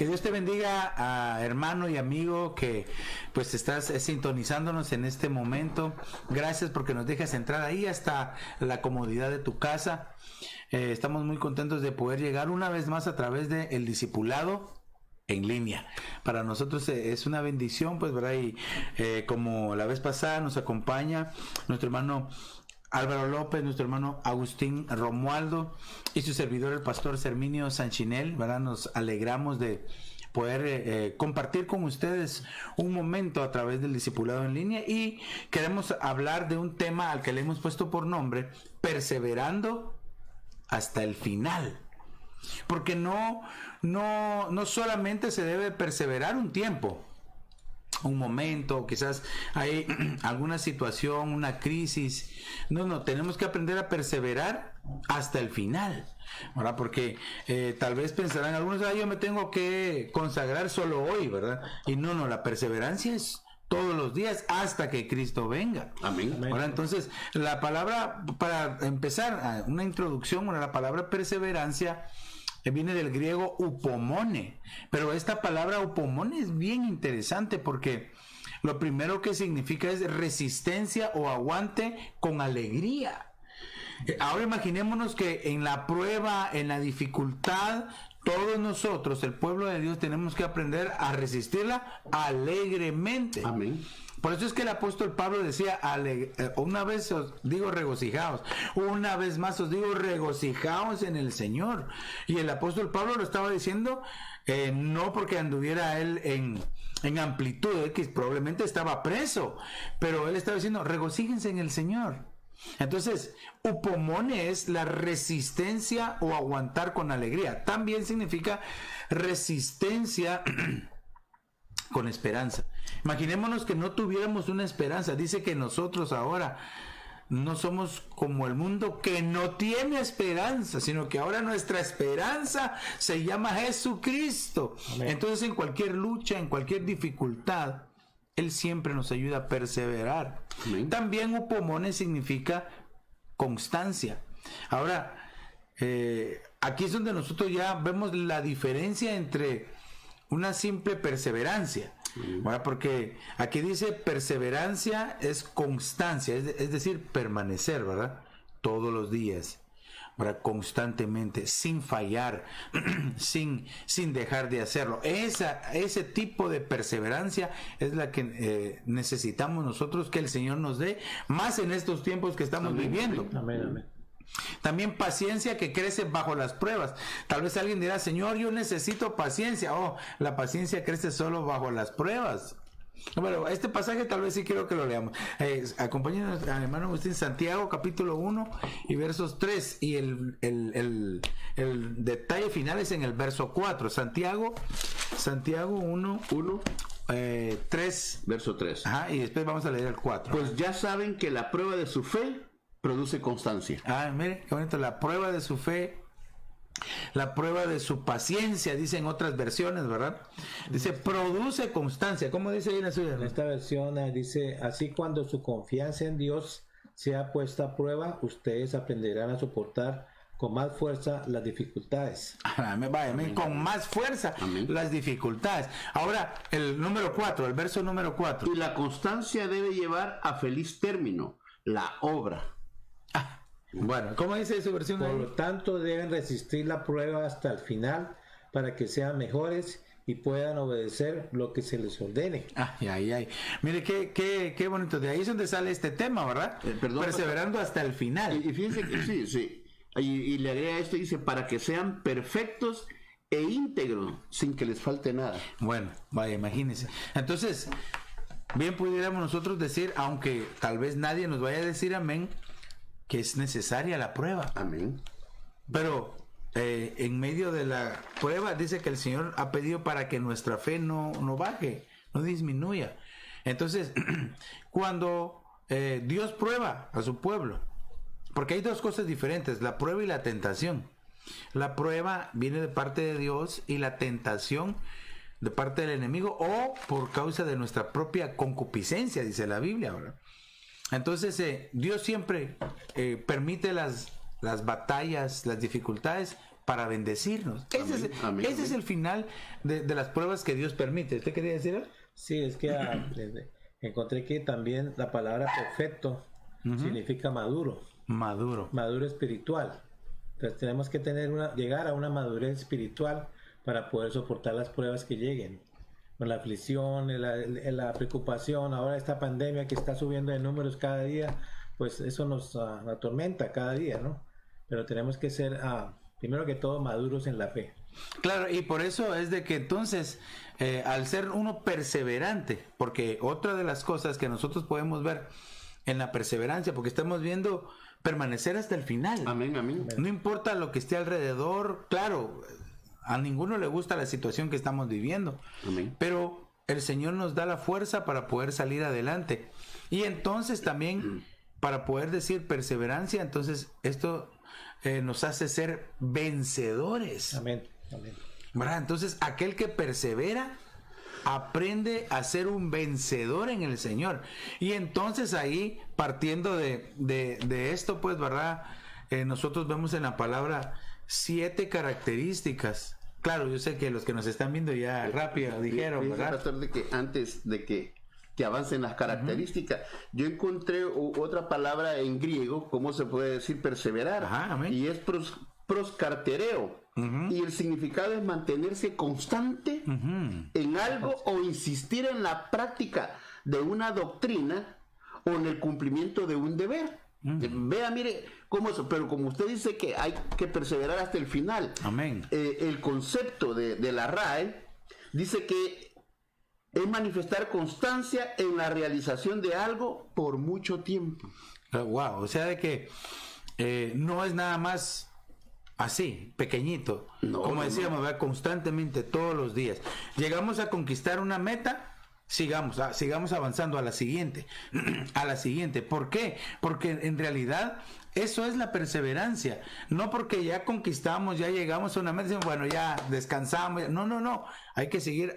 Que Dios te bendiga, hermano y amigo, que pues estás sintonizándonos en este momento. Gracias porque nos dejas entrar ahí hasta la comodidad de tu casa. Estamos muy contentos de poder llegar una vez más a través del discipulado en línea. Para nosotros es una bendición, pues, ¿verdad? Y como la vez pasada nos acompaña nuestro hermano Álvaro López, nuestro hermano Agustín Romualdo y su servidor el pastor Serminio Sanchinel, ¿verdad? Nos alegramos de poder compartir con ustedes un momento a través del discipulado en línea, y queremos hablar de un tema al que le hemos puesto por nombre perseverando hasta el final. Porque no solamente se debe perseverar un tiempo, un momento, quizás hay alguna situación, una crisis. No, tenemos que aprender a perseverar hasta el final, ¿verdad? Porque tal vez pensarán algunos, yo me tengo que consagrar solo hoy, ¿verdad? Y no, la perseverancia es todos los días hasta que Cristo venga. Amén. Ahora, entonces, la palabra, para empezar, una introducción, la palabra perseverancia viene del griego upomone, pero esta palabra upomone es bien interesante porque lo primero que significa es resistencia o aguante con alegría. Ahora imaginémonos que en la prueba, en la dificultad, todos nosotros, el pueblo de Dios, tenemos que aprender a resistirla alegremente. Amén. Por eso es que el apóstol Pablo decía, una vez os digo regocijaos, una vez más os digo regocijaos en el Señor. Y el apóstol Pablo lo estaba diciendo no porque anduviera él en amplitud, que probablemente estaba preso, pero él estaba diciendo regocíjense en el Señor. Entonces, upomone es la resistencia o aguantar con alegría. También significa resistencia con esperanza. Imaginémonos que no tuviéramos una esperanza. Dice que nosotros ahora no somos como el mundo que no tiene esperanza, sino que ahora nuestra esperanza se llama Jesucristo. Amén. Entonces, en cualquier lucha, en cualquier dificultad, Él siempre nos ayuda a perseverar. Amén. También upomone significa constancia. Ahora, aquí es donde nosotros ya vemos la diferencia entre una simple perseverancia, ¿verdad? Porque aquí dice perseverancia es constancia, es decir, permanecer, ¿verdad? Todos los días, ¿verdad? Constantemente, sin fallar, sin dejar de hacerlo. Ese tipo de perseverancia es la que necesitamos nosotros que el Señor nos dé, más en estos tiempos que estamos viviendo. Amén, amén. También paciencia que crece bajo las pruebas. Tal vez alguien dirá, Señor, yo necesito paciencia. La paciencia crece solo bajo las pruebas. Bueno, este pasaje tal vez sí quiero que lo leamos. Acompáñenos al hermano Agustín, Santiago capítulo 1 y versos 3, y el detalle final es en el verso 4. Santiago 1, 3. Verso 3. Ajá, y después vamos a leer el 4. Pues ya saben que la prueba de su fe produce constancia. Mire, qué bonito, la prueba de su fe, la prueba de su paciencia, dice en otras versiones, ¿verdad? Dice, produce constancia. ¿Cómo dice ahí en la suya? En esta versión dice, así cuando su confianza en Dios sea puesta a prueba, ustedes aprenderán a soportar con más fuerza las dificultades. Con más fuerza. Amén. Las dificultades. Ahora, el número 4, el verso número 4. Y la constancia debe llevar a feliz término la obra. Bueno, ¿cómo dice su versión? Por lo tanto, deben resistir la prueba hasta el final para que sean mejores y puedan obedecer lo que se les ordene. Ay. Mire, qué bonito. De ahí es donde sale este tema, ¿verdad? Perseverando hasta el final. Y fíjense que sí. Y le agrega esto, dice, para que sean perfectos e íntegros, sin que les falte nada. Bueno, vaya, imagínense. Entonces, bien pudiéramos nosotros decir, aunque tal vez nadie nos vaya a decir amén, que es necesaria la prueba. Amén. Pero en medio de la prueba dice que el Señor ha pedido para que nuestra fe no baje, no disminuya. Entonces, cuando Dios prueba a su pueblo, porque hay dos cosas diferentes, la prueba y la tentación. La prueba viene de parte de Dios y la tentación de parte del enemigo, o por causa de nuestra propia concupiscencia, dice la Biblia, ¿verdad? Entonces, Dios siempre permite las batallas, las dificultades para bendecirnos. Ese es el final de las pruebas que Dios permite. ¿Usted quería decir algo? Sí, es que encontré que también la palabra perfecto significa maduro. Maduro espiritual. Entonces tenemos que llegar a una madurez espiritual para poder soportar las pruebas que lleguen. Con la aflicción, la preocupación, ahora esta pandemia que está subiendo de números cada día, pues eso nos atormenta cada día, ¿no? Pero tenemos que ser, primero que todo, maduros en la fe. Claro, y por eso es de que entonces, al ser uno perseverante, porque otra de las cosas que nosotros podemos ver en la perseverancia, porque estamos viendo permanecer hasta el final. Amén, amén. No importa lo que esté alrededor, claro, a ninguno le gusta la situación que estamos viviendo. Amén. Pero el Señor nos da la fuerza para poder salir adelante. Y entonces también, para poder decir perseverancia, entonces esto nos hace ser vencedores. Amén. Amén. ¿Verdad? Entonces, aquel que persevera aprende a ser un vencedor en el Señor. Y entonces ahí, partiendo de esto, pues, ¿verdad? Nosotros vemos en la palabra 7 características. Claro, yo sé que los que nos están viendo ya rápido dijeron, ¿verdad? Pastor, de que antes de que avancen las características, yo encontré otra palabra en griego, ¿cómo se puede decir perseverar? Ajá, amén. Y es proscartereo. Y el significado es mantenerse constante en algo o insistir en la práctica de una doctrina o en el cumplimiento de un deber. Vea, mire cómo eso, pero como usted dice que hay que perseverar hasta el final. Amén. El concepto de la RAE dice que es manifestar constancia en la realización de algo por mucho tiempo. Wow, o sea de que no es nada más así, pequeñito. No, como decíamos, ¿verdad? Constantemente, todos los días. Llegamos a conquistar una meta, sigamos avanzando a la siguiente. A la siguiente. ¿Por qué? Porque en realidad eso es la perseverancia. No porque ya conquistamos, ya llegamos a una meta, decimos, bueno, ya descansamos. No. Hay que seguir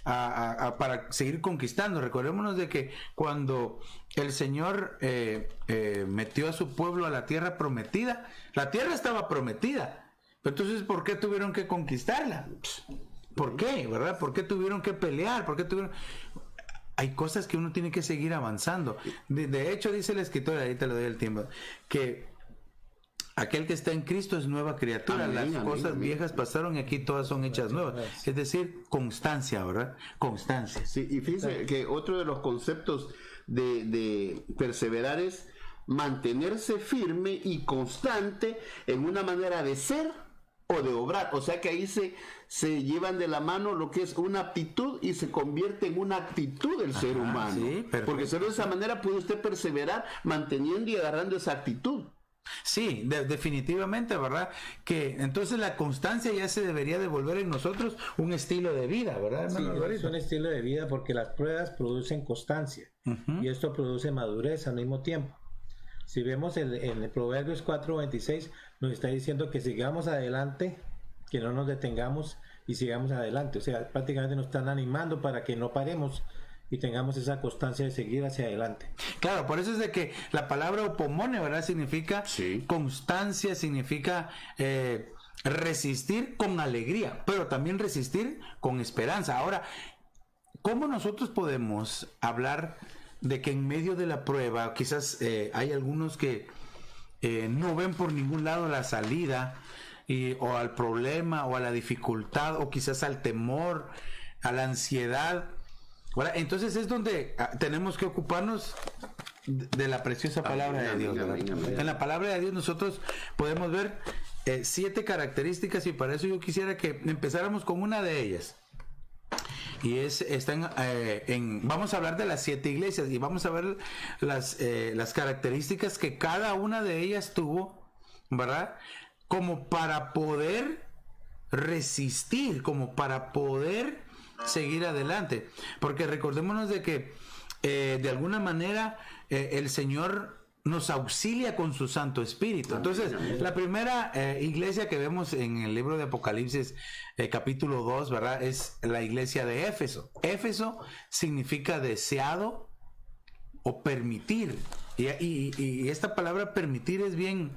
para seguir conquistando. Recordémonos de que cuando el Señor metió a su pueblo a la tierra prometida, la tierra estaba prometida. Entonces, ¿por qué tuvieron que conquistarla? ¿Por qué? ¿Verdad? ¿Por qué tuvieron que pelear? Hay cosas que uno tiene que seguir avanzando. De hecho, dice el escritor, ahí te lo doy el tiempo, que aquel que está en Cristo es nueva criatura. Amén, las cosas amén. viejas pasaron y aquí todas son hechas nuevas. Es decir, constancia, ¿verdad? Constancia. Sí, y fíjense que otro de los conceptos de perseverar es mantenerse firme y constante en una manera de ser o de obrar. O sea que ahí se llevan de la mano lo que es una aptitud y se convierte en una actitud del ser humano. Sí, porque solo de esa manera puede usted perseverar manteniendo y agarrando esa actitud. Sí, definitivamente, ¿verdad? Que entonces la constancia ya se debería de volver en nosotros un estilo de vida, ¿verdad, Sí, hermano? es un estilo de vida porque las pruebas producen constancia y esto produce madurez al mismo tiempo. Si vemos en el Proverbios 4:26, nos está diciendo que sigamos adelante, que no nos detengamos y sigamos adelante. O sea, prácticamente nos están animando para que no paremos y tengamos esa constancia de seguir hacia adelante. Claro, por eso es de que la palabra opomone, ¿verdad? Significa constancia, significa resistir con alegría, pero también resistir con esperanza. Ahora, ¿cómo nosotros podemos hablar de que en medio de la prueba, quizás hay algunos que no ven por ningún lado la salida, o al problema, o a la dificultad, o quizás al temor, a la ansiedad? Bueno, entonces es donde tenemos que ocuparnos de la preciosa palabra de Dios, ¿verdad? En la palabra de Dios nosotros podemos ver 7 características, y para eso yo quisiera que empezáramos con una de ellas. Y vamos a hablar de las 7 iglesias y vamos a ver las características que cada una de ellas tuvo, ¿verdad? Como para poder resistir, como para poder seguir adelante. Porque recordémonos de que de alguna manera el Señor nos auxilia con su Santo Espíritu. Entonces, la primera iglesia que vemos en el libro de Apocalipsis, capítulo 2, ¿verdad? Es la iglesia de Éfeso. Éfeso significa deseado o permitir. Y esta palabra permitir es bien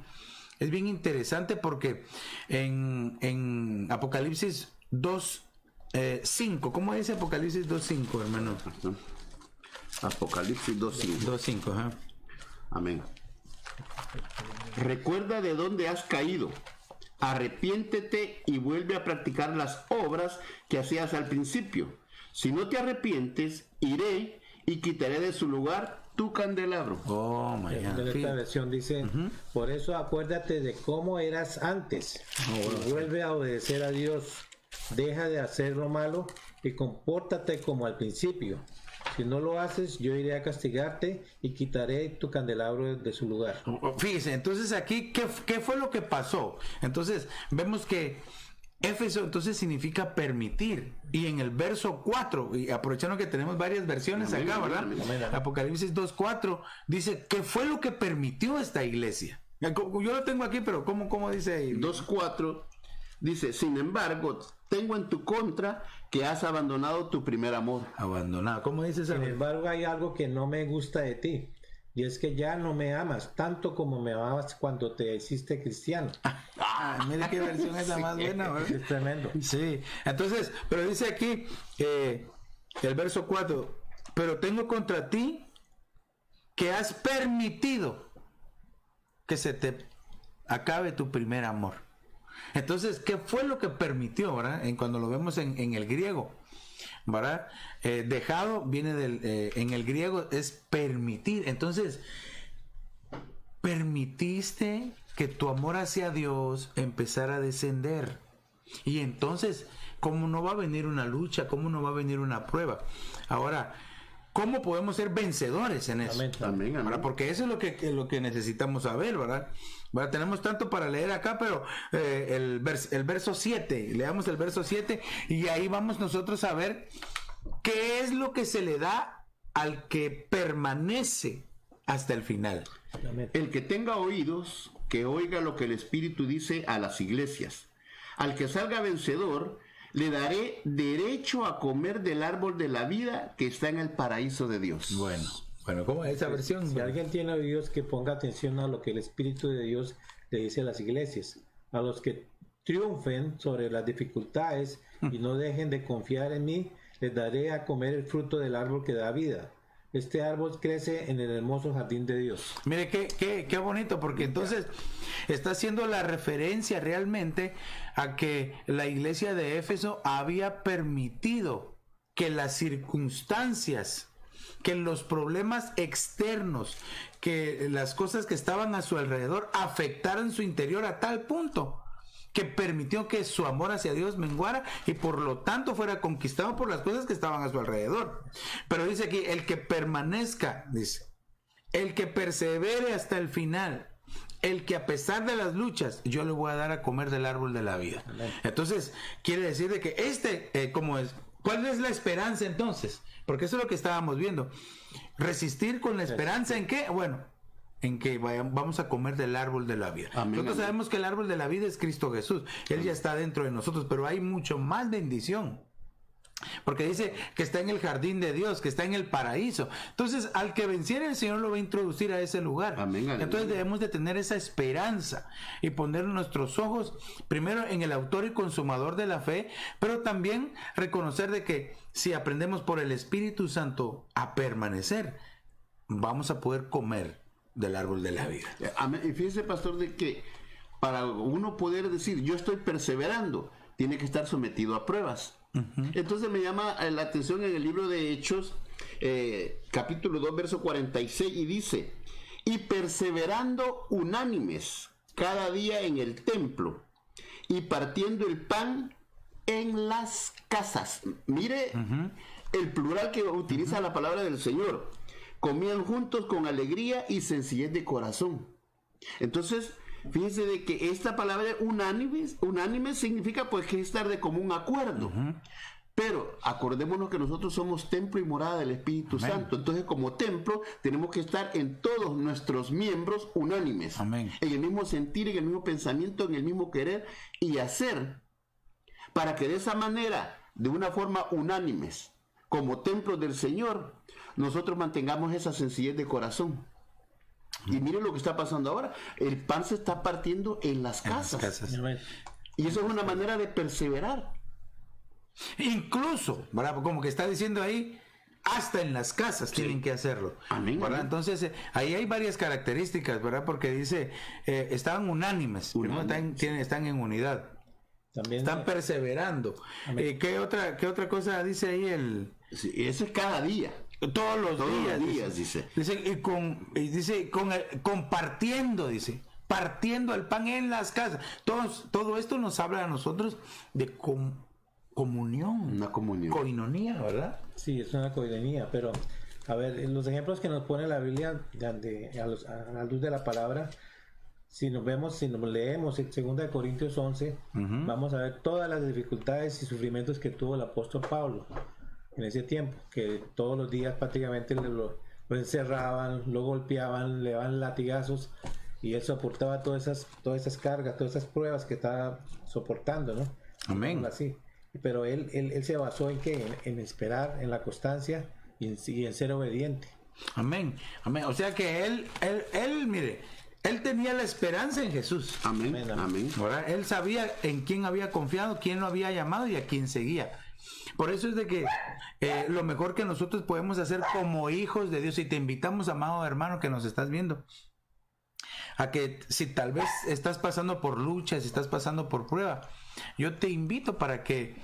es bien interesante porque en Apocalipsis 2:5, ¿cómo dice Apocalipsis 2:5, hermano? Apocalipsis 2:5. 2:5, ajá. Amén. Recuerda de dónde has caído. Arrepiéntete y vuelve a practicar las obras que hacías al principio. Si no te arrepientes, iré y quitaré de su lugar tu candelabro. Oh, my God. En esta versión dice, por eso acuérdate de cómo eras antes. Y vuelve a obedecer a Dios. Deja de hacer lo malo y compórtate como al principio. Si no lo haces, yo iré a castigarte y quitaré tu candelabro de su lugar. Fíjese, entonces aquí, ¿qué fue lo que pasó? Entonces, vemos que Éfeso entonces significa permitir. Y en el verso 4, y aprovechando que tenemos varias versiones acá, ¿verdad? Amén. Apocalipsis 2:4 dice, ¿qué fue lo que permitió esta iglesia? Yo lo tengo aquí, pero ¿cómo dice ahí? 2:4 dice, sin embargo, tengo en tu contra que has abandonado tu primer amor. Abandonado. ¿Cómo dice esa? Sin embargo, hay algo que no me gusta de ti. Y es que ya no me amas tanto como me amabas cuando te hiciste cristiano. Mire qué versión es la más buena, ¿verdad? Es tremendo. Sí, entonces, pero dice aquí, el verso 4, pero tengo contra ti que has permitido que se te acabe tu primer amor. Entonces, ¿qué fue lo que permitió, verdad? Cuando lo vemos en el griego, ¿verdad? Dejado viene en el griego es permitir. Entonces, permitiste que tu amor hacia Dios empezara a descender. Y entonces, ¿cómo no va a venir una lucha? ¿Cómo no va a venir una prueba? Ahora, ¿cómo podemos ser vencedores en eso? Amén. Porque eso es lo que necesitamos saber, ¿verdad? Bueno, tenemos tanto para leer acá, pero el verso 7, leamos el verso 7 y ahí vamos nosotros a ver qué es lo que se le da al que permanece hasta el final. Amén. El que tenga oídos, que oiga lo que el Espíritu dice a las iglesias. Al que salga vencedor, le daré derecho a comer del árbol de la vida que está en el paraíso de Dios. Bueno, ¿cómo es esa versión? Si alguien tiene oídos, que ponga atención a lo que el Espíritu de Dios le dice a las iglesias. A los que triunfen sobre las dificultades y no dejen de confiar en mí, les daré a comer el fruto del árbol que da vida. Este árbol crece en el hermoso jardín de Dios. Mire qué bonito, porque entonces está haciendo la referencia realmente a que la iglesia de Éfeso había permitido que las circunstancias, que los problemas externos, que las cosas que estaban a su alrededor afectaran su interior a tal punto que permitió que su amor hacia Dios menguara y por lo tanto fuera conquistado por las cosas que estaban a su alrededor. Pero dice aquí, el que permanezca, dice, el que persevere hasta el final, el que a pesar de las luchas, yo le voy a dar a comer del árbol de la vida. Amén. Entonces, quiere decir de que ¿cómo es? ¿Cuál es la esperanza entonces? Porque eso es lo que estábamos viendo. Resistir con la esperanza en qué? Bueno, en que vamos a comer del árbol de la vida. Amén, nosotros sabemos que el árbol de la vida es Cristo Jesús. Él ya está dentro de nosotros, pero hay mucho más bendición. Porque dice que está en el jardín de Dios, que está en el paraíso. Entonces, al que venciere, el Señor lo va a introducir a ese lugar. Amén, entonces debemos de tener esa esperanza y poner nuestros ojos primero en el autor y consumador de la fe, pero también reconocer de que si aprendemos por el Espíritu Santo a permanecer, vamos a poder comer del árbol de la vida. Amén. Y fíjese, pastor, de que para uno poder decir yo estoy perseverando, tiene que estar sometido a pruebas. Entonces me llama la atención en el libro de Hechos, capítulo 2, verso 46, y dice, y perseverando unánimes cada día en el templo, y partiendo el pan en las casas. Mire el plural que utiliza la palabra del Señor. Comían juntos con alegría y sencillez de corazón. Entonces, fíjense de que esta palabra unánime significa pues que estar de común acuerdo. Pero acordémonos que nosotros somos templo y morada del Espíritu Amén. Santo. Entonces, como templo, tenemos que estar en todos nuestros miembros unánimes. Amén. En el mismo sentir, en el mismo pensamiento, en el mismo querer y hacer. Para que de esa manera, de una forma unánimes, como templo del Señor, nosotros mantengamos esa sencillez de corazón. Y mire lo que está pasando ahora. El pan se está partiendo en las casas. Y eso es una manera de perseverar. Incluso, ¿verdad? Como que está diciendo ahí, hasta en las casas tienen que hacerlo. Amén, ¿verdad? amén. Entonces, ahí hay varias características, ¿verdad? Porque dice, estaban unánimes. Están en unidad. También están perseverando. ¿Qué otra cosa dice ahí Sí, eso es cada día. Todos los días, dice. Dice compartiendo, dice, partiendo el pan en las casas. Todo esto nos habla a nosotros de comunión. Una comunión. Coinonía, ¿verdad? Sí, es una coinonía, pero a ver, los ejemplos que nos pone la Biblia a la luz de la palabra, si nos leemos en 2 Corintios 11, vamos a ver todas las dificultades y sufrimientos que tuvo el apóstol Pablo en ese tiempo, que todos los días prácticamente lo encerraban, lo golpeaban, le daban latigazos, y él soportaba todas esas cargas, todas esas pruebas que estaba soportando, ¿no? Amén. Así. Pero él se basó en esperar, en la constancia y en ser obediente. Amén. Amén. O sea que él, mire, él tenía la esperanza en Jesús. Amén. Amén. ¿Verdad? Él sabía en quién había confiado, quién lo había llamado y a quién seguía. Por eso es de que lo mejor que nosotros podemos hacer como hijos de Dios, y te invitamos, amado hermano que nos estás viendo, a que si tal vez estás pasando por luchas, si estás pasando por prueba, yo te invito para que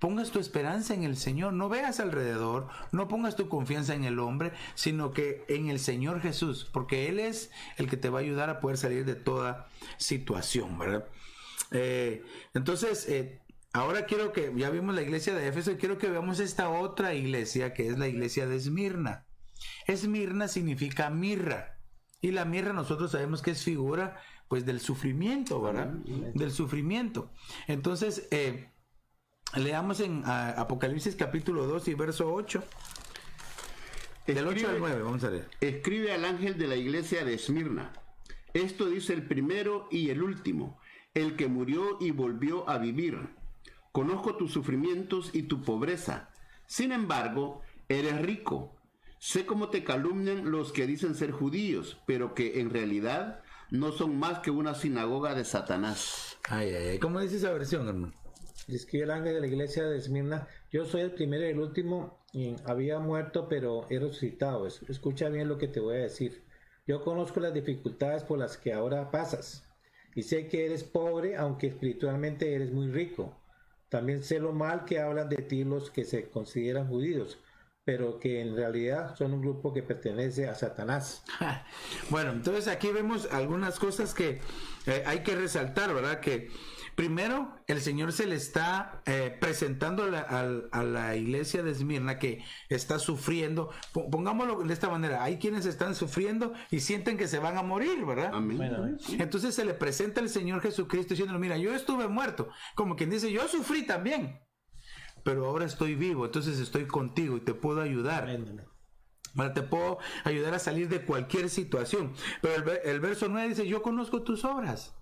pongas tu esperanza en el Señor. No veas alrededor, no pongas tu confianza en el hombre, sino que en el Señor Jesús, porque Él es el que te va a ayudar a poder salir de toda situación, ¿verdad? Entonces, ahora quiero que, ya vimos la iglesia de Éfeso, y quiero que veamos esta otra iglesia, que es la iglesia de Esmirna. Esmirna significa mirra, y la mirra nosotros sabemos que es figura pues del sufrimiento, ¿verdad? Del sufrimiento. Entonces, leamos en Apocalipsis capítulo 2 y verso 8. Del 8 al 9, vamos a leer. Escribe al ángel de la iglesia de Esmirna. Esto dice el primero y el último, el que murió y volvió a vivir. Conozco tus sufrimientos y tu pobreza. Sin embargo, eres rico. Sé cómo te calumnian los que dicen ser judíos, pero que en realidad no son más que una sinagoga de Satanás. ¿Cómo dice esa versión, hermano? Escribe el ángel de la iglesia de Esmirna: yo soy el primero y el último, y había muerto, pero he resucitado. Escucha bien lo que te voy a decir. Yo conozco las dificultades por las que ahora pasas, y sé que eres pobre, aunque espiritualmente eres muy rico. También sé lo mal que hablan de ti los que se consideran judíos, pero que en realidad son un grupo que pertenece a Satanás. Bueno, entonces aquí vemos algunas cosas que hay que resaltar, ¿verdad? Que primero el Señor se le está presentando a la iglesia de Esmirna, que está sufriendo. Pongámoslo de esta manera: hay quienes están sufriendo y sienten que se van a morir, ¿verdad? Amén. Bueno, entonces se le presenta el Señor Jesucristo diciendo: mira, yo estuve muerto, como quien dice, yo sufrí también, pero ahora estoy vivo, entonces estoy contigo y te puedo ayudar. Te puedo ayudar a salir de cualquier situación. Pero el verso 9 dice: yo conozco tus obras,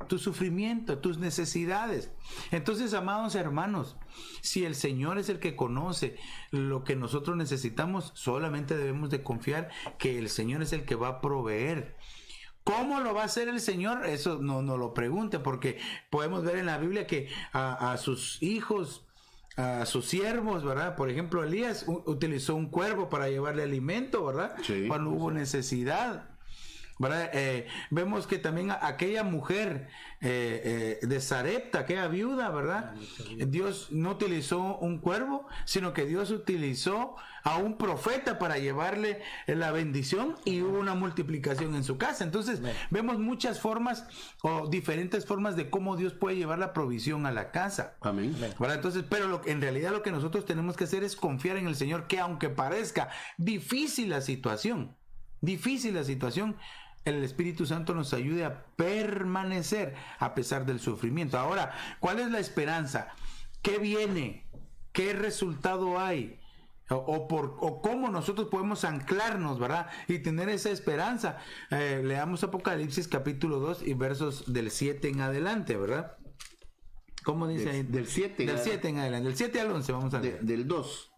tu sufrimiento, tus necesidades. Entonces, amados hermanos, si el Señor es el que conoce lo que nosotros necesitamos, solamente debemos de confiar que el Señor es el que va a proveer. ¿Cómo lo va a hacer el Señor? Eso no lo pregunte, porque podemos ver en la Biblia que a sus hijos, a sus siervos, ¿verdad? Por ejemplo, Elías utilizó un cuervo para llevarle alimento, ¿verdad? Sí, cuando hubo necesidad, ¿verdad? Vemos que también aquella mujer de Sarepta, aquella viuda, ¿verdad? Dios no utilizó un cuervo, sino que Dios utilizó a un profeta para llevarle la bendición, y hubo una multiplicación en su casa. Entonces, vemos muchas formas o diferentes formas de cómo Dios puede llevar la provisión a la casa. Amén. ¿Verdad? Entonces, pero en realidad lo que nosotros tenemos que hacer es confiar en el Señor, que aunque parezca difícil la situación, el Espíritu Santo nos ayude a permanecer a pesar del sufrimiento. Ahora, ¿cuál es la esperanza? ¿Qué viene? ¿Qué resultado hay? O cómo nosotros podemos anclarnos, ¿verdad? Y tener esa esperanza. Leamos Apocalipsis capítulo 2 y versos del 7 en adelante, ¿verdad? ¿Cómo dice ahí? Del 7 en adelante. Del 7 al 11, vamos a leer. Del 2.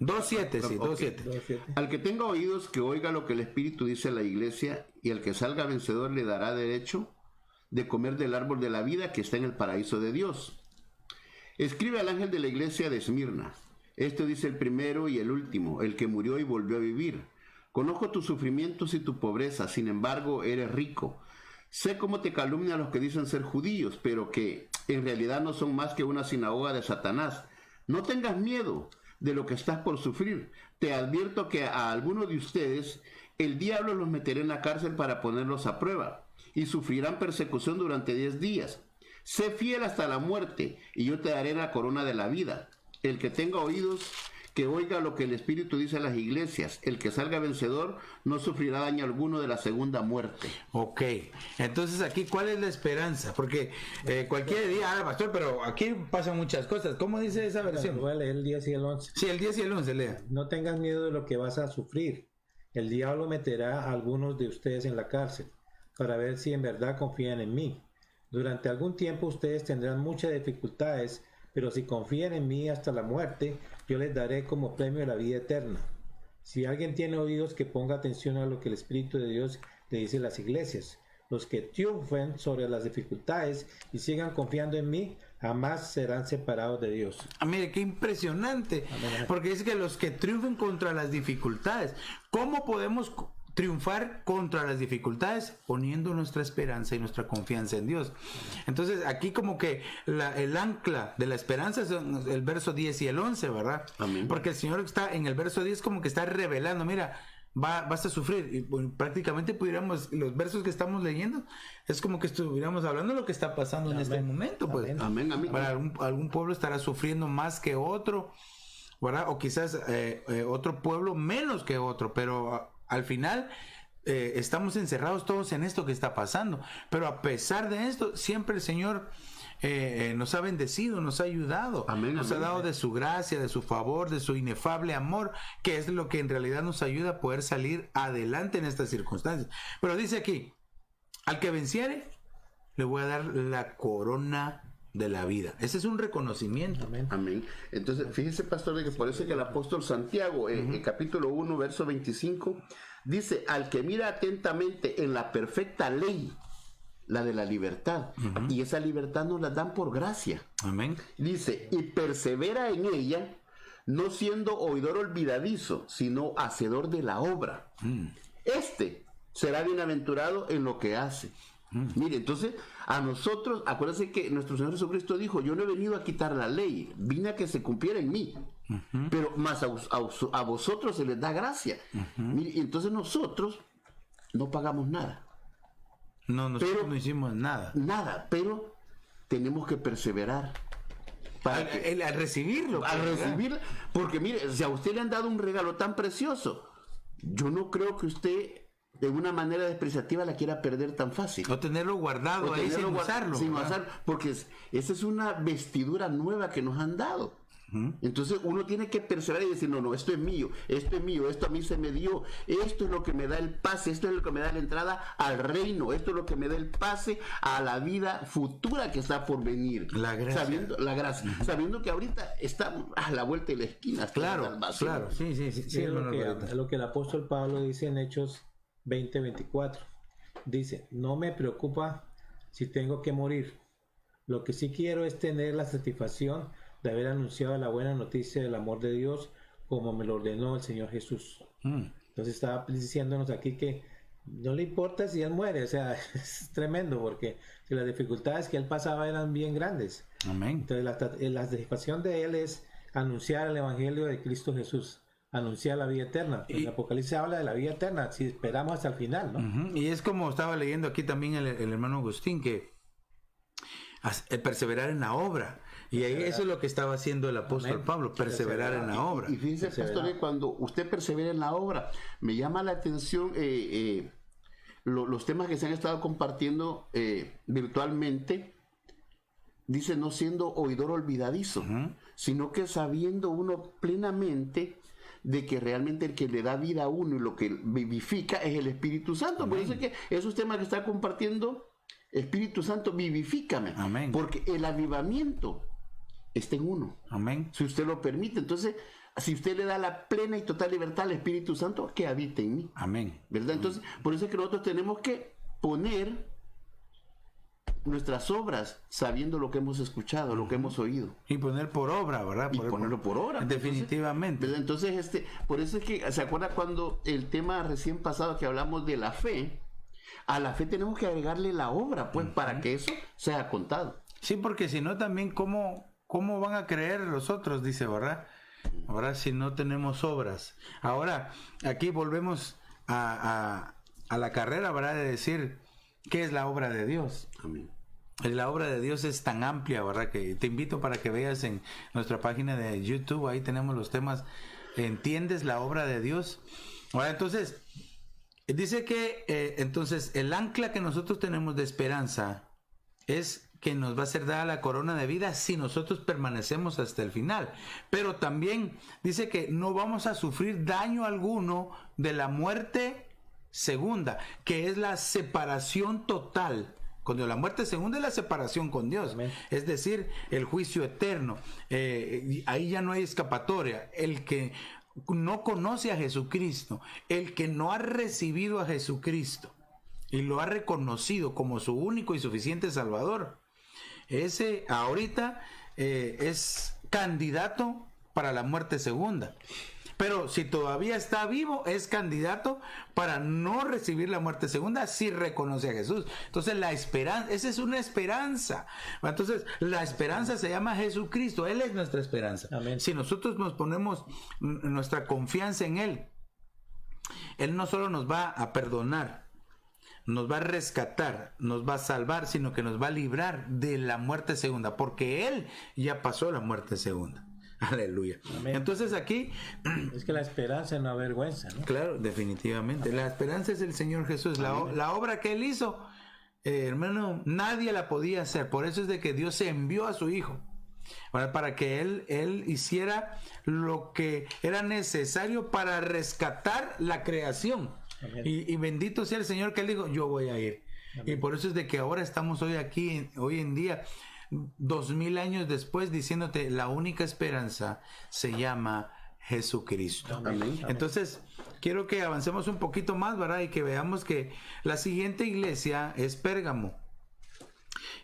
2.7, sí, 2.7. 2:7. Al que tenga oídos, que oiga lo que el Espíritu dice a la iglesia, y al que salga vencedor le dará derecho de comer del árbol de la vida que está en el paraíso de Dios. Escribe al ángel de la iglesia de Esmirna. Esto dice el primero y el último, el que murió y volvió a vivir. Conozco tus sufrimientos y tu pobreza, sin embargo eres rico. Sé cómo te calumnian los que dicen ser judíos, pero que en realidad no son más que una sinagoga de Satanás. No tengas miedo de lo que estás por sufrir. Te advierto que a algunos de ustedes el diablo los meterá en la cárcel para ponerlos a prueba, y sufrirán persecución durante 10 días. Sé fiel hasta la muerte, y yo te daré la corona de la vida. El que tenga oídos, que oiga lo que el Espíritu dice a las iglesias. El que salga vencedor no sufrirá daño alguno de la segunda muerte. Ok, entonces aquí, ¿cuál es la esperanza? Porque cualquier día, pastor, pero aquí pasan muchas cosas. ¿Cómo dice esa versión? Voy a leer el 10 y el 11. Sí, el 10 y el 11, lea. No tengas miedo de lo que vas a sufrir. El diablo meterá a algunos de ustedes en la cárcel para ver si en verdad confían en mí. Durante algún tiempo ustedes tendrán muchas dificultades, pero si confían en mí hasta la muerte, yo les daré como premio la vida eterna. Si alguien tiene oídos, que ponga atención a lo que el Espíritu de Dios le dice a las iglesias. Los que triunfen sobre las dificultades y sigan confiando en mí, jamás serán separados de Dios. Mire, qué impresionante. Porque dice que los que triunfen contra las dificultades. ¿Cómo podemos triunfar contra las dificultades? Poniendo nuestra esperanza y nuestra confianza en Dios. Entonces aquí como que el ancla de la esperanza es el verso 10 y el 11, ¿verdad? Amén. Porque el Señor está en el verso 10 como que está revelando, mira, vas a sufrir, y bueno, prácticamente pudiéramos, los versos que estamos leyendo es como que estuviéramos hablando de lo que está pasando en este momento, pues. Amén, amén. Para algún pueblo estará sufriendo más que otro, ¿verdad? O quizás otro pueblo menos que otro, pero al final estamos encerrados todos en esto que está pasando. Pero a pesar de esto, siempre el Señor nos ha bendecido, nos ha ayudado, amén, nos amén, ha dado de su gracia, de su favor, de su inefable amor, que es lo que en realidad nos ayuda a poder salir adelante en estas circunstancias. Pero dice aquí, al que venciere, le voy a dar la corona de la vida. Ese es un reconocimiento. Amén. Amén. Entonces, fíjese, pastor, de que por eso que el apóstol Santiago, en capítulo 1, verso 25, dice, al que mira atentamente en la perfecta ley, la de la libertad, y esa libertad nos la dan por gracia. Amén. Dice, y persevera en ella, no siendo oidor olvidadizo, sino hacedor de la obra. Este será bienaventurado en lo que hace. Mire, entonces, a nosotros, acuérdense que nuestro Señor Jesucristo dijo, yo no he venido a quitar la ley, vine a que se cumpliera en mí. Pero más a vosotros se les da gracia. Mire, entonces nosotros no pagamos nada. No, nosotros no hicimos nada. Nada, pero tenemos que perseverar. Al recibirlo. Al recibirlo, porque mire, si a usted le han dado un regalo tan precioso, yo no creo que usted de una manera despreciativa la quiera perder tan fácil. O tenerlo guardado ahí sin usarlo. Sin usar, porque esa es una vestidura nueva que nos han dado. Entonces uno tiene que perseverar y decir, no, esto es mío, esto a mí se me dio, esto es lo que me da el pase, esto es lo que me da la entrada al reino, esto es lo que me da el pase a la vida futura que está por venir. La gracia. Sabiendo que ahorita está a la vuelta de la esquina. Claro, sí, Es lo que el apóstol Pablo dice en Hechos 20:24. Dice, no me preocupa si tengo que morir. Lo que sí quiero es tener la satisfacción de haber anunciado la buena noticia del amor de Dios como me lo ordenó el Señor Jesús. Entonces estaba diciéndonos aquí que no le importa si él muere, o sea, es tremendo porque si las dificultades que él pasaba eran bien grandes. Amén. Entonces la satisfacción de él es anunciar el evangelio de Cristo Jesús, anunciar la vida eterna. El Apocalipsis habla de la vida eterna si esperamos hasta el final, ¿no? Y es como estaba leyendo aquí también el hermano Agustín, que perseverar en la obra. Y ahí eso es lo que estaba haciendo el apóstol Pablo, perseverar en la obra. Y fíjense, pastor, que cuando usted persevera en la obra, me llama la atención los temas que se han estado compartiendo virtualmente. Dice, no siendo oidor olvidadizo, sino que sabiendo uno plenamente de que realmente el que le da vida a uno y lo que vivifica es el Espíritu Santo. Por eso es que esos temas que está compartiendo, Espíritu Santo, vivifícame. Amén. Porque el avivamiento está en uno. Amén. Si usted lo permite. Entonces, si usted le da la plena y total libertad al Espíritu Santo, que habite en mí. Amén. ¿Verdad? Entonces, por eso es que nosotros tenemos que poner nuestras obras sabiendo lo que hemos escuchado, lo que hemos oído. Y poner por obra, ¿verdad? Y ponerlo por obra. Definitivamente. Entonces, por eso es que, ¿se acuerda cuando el tema recién pasado que hablamos de la fe? A la fe tenemos que agregarle la obra, pues, para que eso sea contado. Sí, porque si no también, ¿cómo van a creer los otros? Dice, ¿verdad? Ahora si no tenemos obras. Ahora, aquí volvemos a la carrera, ¿verdad? De decir, ¿qué es la obra de Dios? Amén. La obra de Dios es tan amplia, ¿verdad? Que te invito para que veas en nuestra página de YouTube, ahí tenemos los temas, ¿entiendes la obra de Dios? Ahora, entonces, dice que, entonces, el ancla que nosotros tenemos de esperanza es que nos va a ser dada la corona de vida si nosotros permanecemos hasta el final. Pero también dice que no vamos a sufrir daño alguno de la muerte segunda, que es la separación total. Cuando la muerte segunda es la separación con Dios. Amén. Es decir, el juicio eterno. Ahí ya no hay escapatoria. El que no conoce a Jesucristo, el que no ha recibido a Jesucristo y lo ha reconocido como su único y suficiente Salvador, ese ahorita es candidato para la muerte segunda. Pero si todavía está vivo, es candidato para no recibir la muerte segunda si reconoce a Jesús. Entonces la esperanza, esa es una esperanza. Entonces la esperanza se llama Jesucristo. Él es nuestra esperanza. Amén. Si nosotros nos ponemos nuestra confianza en Él, Él no solo nos va a perdonar, nos va a rescatar, nos va a salvar, sino que nos va a librar de la muerte segunda, porque Él ya pasó la muerte segunda. Aleluya. Amén. Entonces aquí es que la esperanza no avergüenza, ¿no? Claro, definitivamente. Amén. La esperanza es el Señor Jesús. La obra que Él hizo, hermano, nadie la podía hacer. Por eso es de que Dios envió a su Hijo para que Él hiciera lo que era necesario para rescatar la creación. Y bendito sea el Señor que Él dijo, yo voy a ir. Amén. Y por eso es de que ahora estamos hoy aquí, hoy en día, 2000 años después, diciéndote, la única esperanza se llama Jesucristo. Amén. Entonces, quiero que avancemos un poquito más, ¿verdad? Y que veamos que la siguiente iglesia es Pérgamo.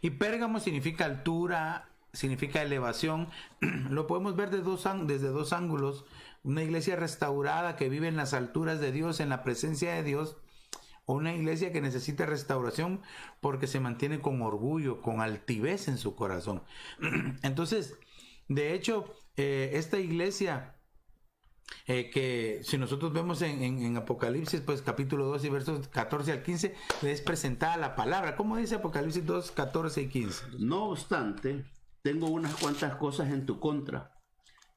Y Pérgamo significa altura, significa elevación. Lo podemos ver desde dos ángulos. Una iglesia restaurada que vive en las alturas de Dios, en la presencia de Dios, o una iglesia que necesita restauración porque se mantiene con orgullo, con altivez en su corazón. Entonces, de hecho, esta iglesia que si nosotros vemos en Apocalipsis, pues capítulo 2 y versos 14 al 15, le es presentada la palabra. ¿Cómo dice Apocalipsis 2, 14 y 15? No obstante, tengo unas cuantas cosas en tu contra,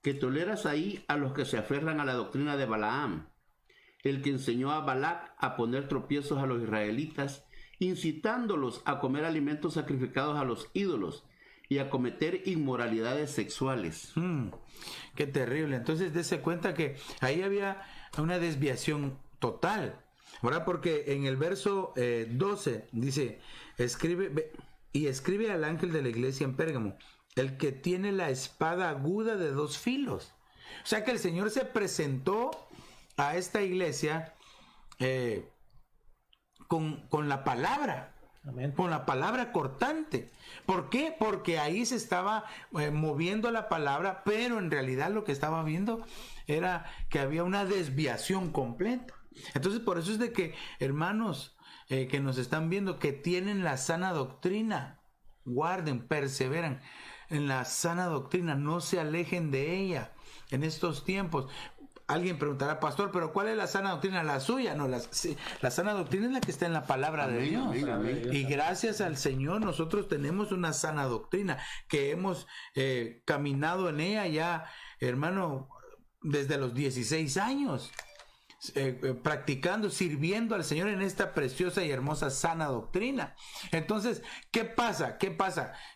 que toleras ahí a los que se aferran a la doctrina de Balaam, el que enseñó a Balac a poner tropiezos a los israelitas, incitándolos a comer alimentos sacrificados a los ídolos y a cometer inmoralidades sexuales. Qué terrible. Entonces dése cuenta que ahí había una desviación total, ¿verdad? Porque en el verso 12 dice, escribe al ángel de la iglesia en Pérgamo, el que tiene la espada aguda de 2 filos. O sea que el Señor se presentó a esta iglesia con la palabra. Amén. Con la palabra cortante. ¿Por qué? Porque ahí se estaba moviendo la palabra, pero en realidad lo que estaba viendo era que había una desviación completa. Entonces por eso es de que, hermanos que nos están viendo, que tienen la sana doctrina, guarden, perseveran en la sana doctrina, no se alejen de ella en estos tiempos. Alguien preguntará, pastor, ¿pero cuál es la sana doctrina? ¿La suya? No, la sana doctrina es la que está en la palabra de Dios. Amén. Y gracias al Señor nosotros tenemos una sana doctrina que hemos caminado en ella ya, hermano, desde los 16 años. Practicando, sirviendo al Señor en esta preciosa y hermosa sana doctrina. Entonces, ¿qué pasa?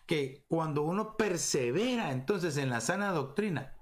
Que cuando uno persevera entonces en la sana doctrina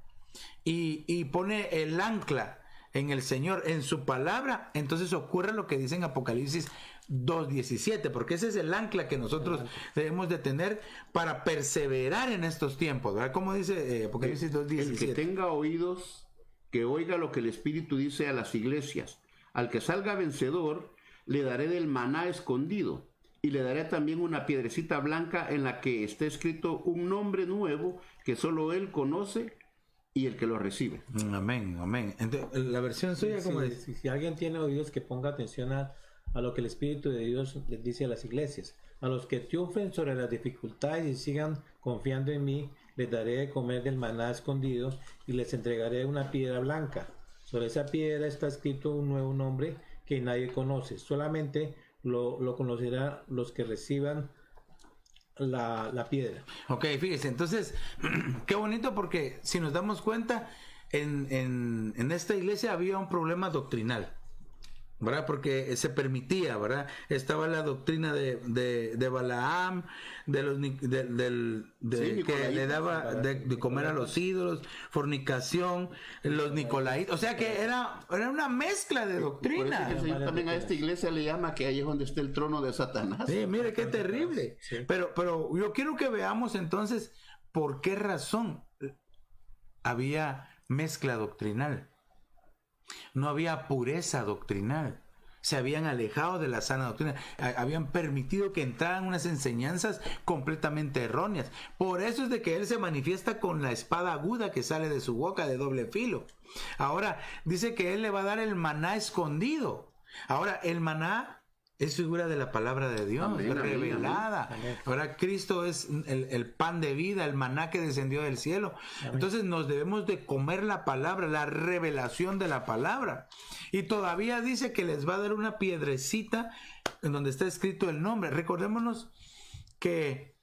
y pone el ancla en el Señor, en su palabra, entonces ocurre lo que dice en Apocalipsis 2:17, porque ese es el ancla que nosotros debemos de tener para perseverar en estos tiempos, ¿verdad? Como dice Apocalipsis 2:17. El que tenga oídos, que oiga lo que el Espíritu dice a las iglesias. Al que salga vencedor, le daré del maná escondido, y le daré también una piedrecita blanca en la que esté escrito un nombre nuevo que solo él conoce y el que lo recibe. Amén, amén. Entonces, la versión suya, como dice. Si alguien tiene oídos, que ponga atención a lo que el Espíritu de Dios les dice a las iglesias. A los que triunfen sobre las dificultades y sigan confiando en mí, les daré de comer del maná escondido y les entregaré una piedra blanca. Sobre esa piedra está escrito un nuevo nombre que nadie conoce. Solamente lo conocerán los que reciban la piedra. Ok, fíjese, entonces, qué bonito, porque si nos damos cuenta, en esta iglesia había un problema doctrinal, ¿verdad? Porque se permitía, ¿verdad? Estaba la doctrina de Balaam, que le daba de comer a los ídolos, fornicación, los nicolaitas, o sea que era una mezcla de doctrina. Por eso que el Señor también a esta iglesia le llama que ahí es donde está el trono de Satanás. Sí, mire qué terrible. Sí. Pero yo quiero que veamos entonces por qué razón había mezcla doctrinal. No había pureza doctrinal. Se habían alejado de la sana doctrina. Habían permitido que entraran unas enseñanzas completamente erróneas. Por eso es de que él se manifiesta con la espada aguda que sale de su boca de doble filo. Ahora, dice que él le va a dar el maná escondido. Ahora, el maná es figura de la palabra de Dios, Amén, revelada. amén. Ahora Cristo es el pan de vida, el maná que descendió del cielo. Amén. Entonces nos debemos de comer la palabra, la revelación de la palabra. Y todavía dice que les va a dar una piedrecita en donde está escrito el nombre. Recordémonos que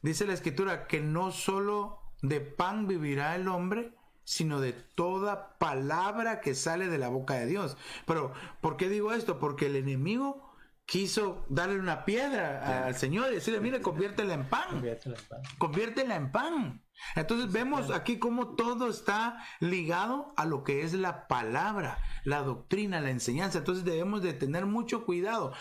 dice la Escritura que no solo de pan vivirá el hombre, sino de toda palabra que sale de la boca de Dios. Pero, ¿por qué digo esto? Porque el enemigo quiso darle una piedra al Señor y decirle, mire, conviértela en pan. Conviértela en pan. Entonces vemos aquí cómo todo está ligado a lo que es la palabra, la doctrina, la enseñanza. Entonces debemos de tener mucho cuidado.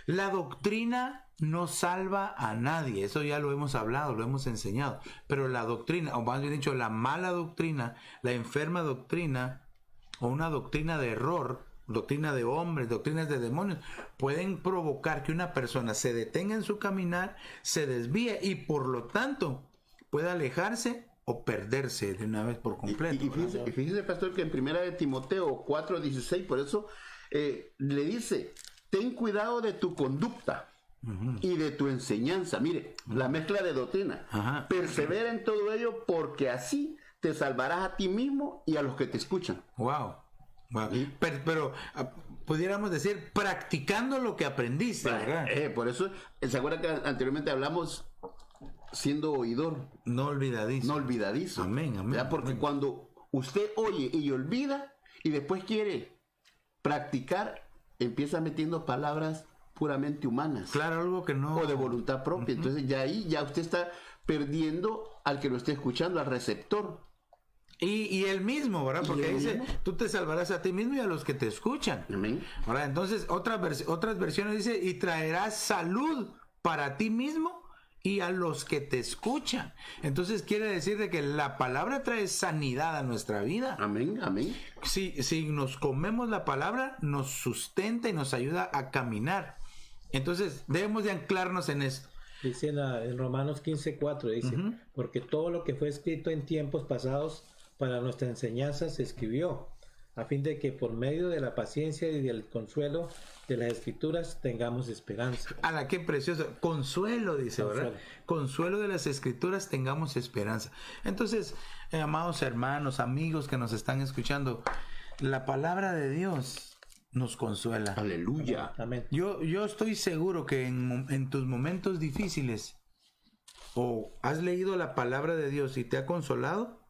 La doctrina no salva a nadie, eso ya lo hemos hablado, lo hemos enseñado, pero la doctrina, o más bien dicho, la mala doctrina, la enferma doctrina, o una doctrina de error, doctrina de hombres, doctrinas de demonios, pueden provocar que una persona se detenga en su caminar, se desvíe y por lo tanto pueda alejarse o perderse de una vez por completo. Y fíjese, pastor, que en 1 de Timoteo 4:16, por eso le dice, ten cuidado de tu conducta y de tu enseñanza. Mire, la mezcla de doctrina. Persevera en todo ello, porque así te salvarás a ti mismo y a los que te escuchan. Wow. Pero pudiéramos decir, practicando lo que aprendiste, ¿verdad? Por eso, ¿se acuerda que anteriormente hablamos siendo oidor? No olvidadizo. No olvidadizo. Amén, amén. ¿Verdad? Porque cuando usted oye y olvida y después quiere practicar, empieza metiendo palabras puramente humanas. Claro, algo que no... O de voluntad propia. Entonces ya ahí ya usted está perdiendo al que lo esté escuchando, al receptor. Y él mismo, ¿verdad? Porque dice, tú te salvarás a ti mismo y a los que te escuchan. Amén. ¿Verdad? Entonces, otras versiones dice, y traerás salud para ti mismo y a los que te escuchan. Entonces quiere decir de que la palabra trae sanidad a nuestra vida. Amén, amén. Si nos comemos la palabra, nos sustenta y nos ayuda a caminar. Entonces debemos de anclarnos en esto. Dice en Romanos 15:4, dice, porque todo lo que fue escrito en tiempos pasados para nuestra enseñanza se escribió, a fin de que por medio de la paciencia y del consuelo de las Escrituras tengamos esperanza. ¡Hala, qué precioso! Consuelo, dice, ¿verdad? Consuelo de las Escrituras tengamos esperanza. Entonces, amados hermanos, amigos que nos están escuchando, la palabra de Dios nos consuela. Aleluya. Amén. Yo estoy seguro que en tus momentos difíciles, o has leído la palabra de Dios y te ha consolado,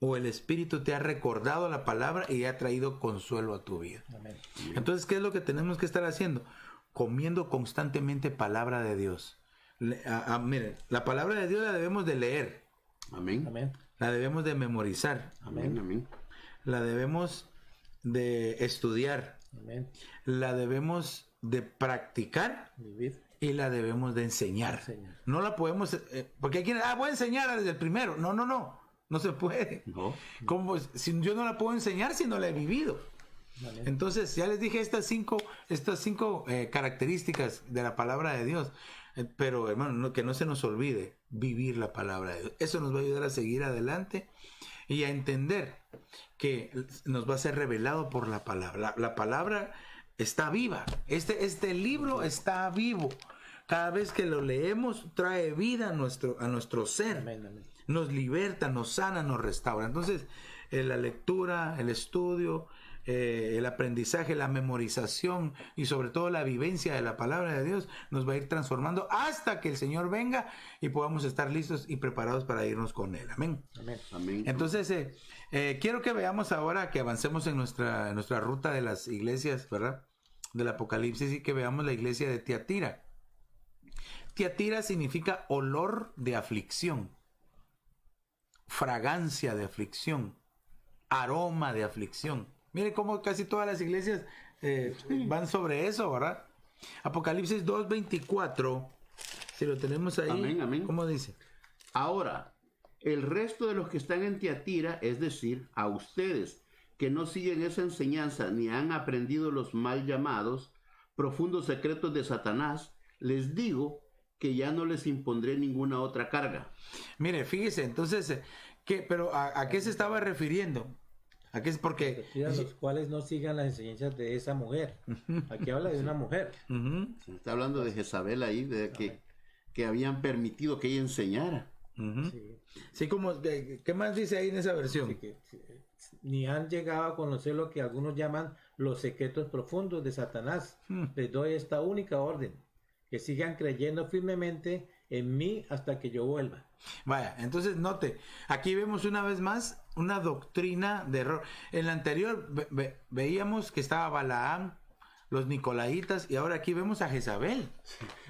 o el Espíritu te ha recordado la palabra y ha traído consuelo a tu vida. Amén. Entonces, ¿qué es lo que tenemos que estar haciendo? Comiendo constantemente palabra de Dios. Miren, la palabra de Dios la debemos de leer. Amén. Amén. La debemos de memorizar. Amén, amén. la debemos de estudiar, Amén. la debemos de practicar Vivir. y la debemos de enseñar. No la podemos, porque hay quienes, voy a enseñar desde el primero. No se puede. No. Como si yo no la puedo enseñar si no la he vivido. Amén. Entonces, ya les dije estas cinco características de la palabra de Dios. Pero, hermano, que no se nos olvide vivir la palabra de Dios. Eso nos va a ayudar a seguir adelante y a entender que nos va a ser revelado por la palabra. La palabra está viva. Este libro está vivo. Cada vez que lo leemos, trae vida a nuestro ser. Amén, amén. Nos liberta, nos sana, nos restaura. Entonces, la lectura, el estudio, el aprendizaje, la memorización y sobre todo la vivencia de la palabra de Dios nos va a ir transformando hasta que el Señor venga y podamos estar listos y preparados para irnos con Él. Amén. Amén. Amén. Entonces, quiero que veamos ahora, que avancemos en nuestra ruta de las iglesias, ¿verdad? Del Apocalipsis, y que veamos la iglesia de Tiatira. Tiatira significa olor de aflicción, fragancia de aflicción, aroma de aflicción. Mire cómo casi todas las iglesias van sobre eso, ¿verdad? Apocalipsis 2:24, si lo tenemos ahí, Amén, amén. ¿cómo dice? Ahora, el resto de los que están en Tiatira, es decir, a ustedes que no siguen esa enseñanza ni han aprendido los mal llamados profundos secretos de Satanás, les digo que ya no les impondré ninguna otra carga. Mire, fíjese, entonces, pero ¿a qué se estaba refiriendo? ¿A qué es? Porque Los cuales no sigan las enseñanzas de esa mujer. Aquí habla de una mujer. Se está hablando de Jezabel ahí, de que habían permitido que ella enseñara. Sí, como, ¿qué más dice ahí en esa versión? Ni han llegado a conocer lo que algunos llaman los secretos profundos de Satanás. Les doy esta única orden: que sigan creyendo firmemente en mí hasta que yo vuelva. Vaya, entonces note, aquí vemos una vez más una doctrina de error. En la anterior veíamos que estaba Balaam, los Nicolaitas, y ahora aquí vemos a Jezabel.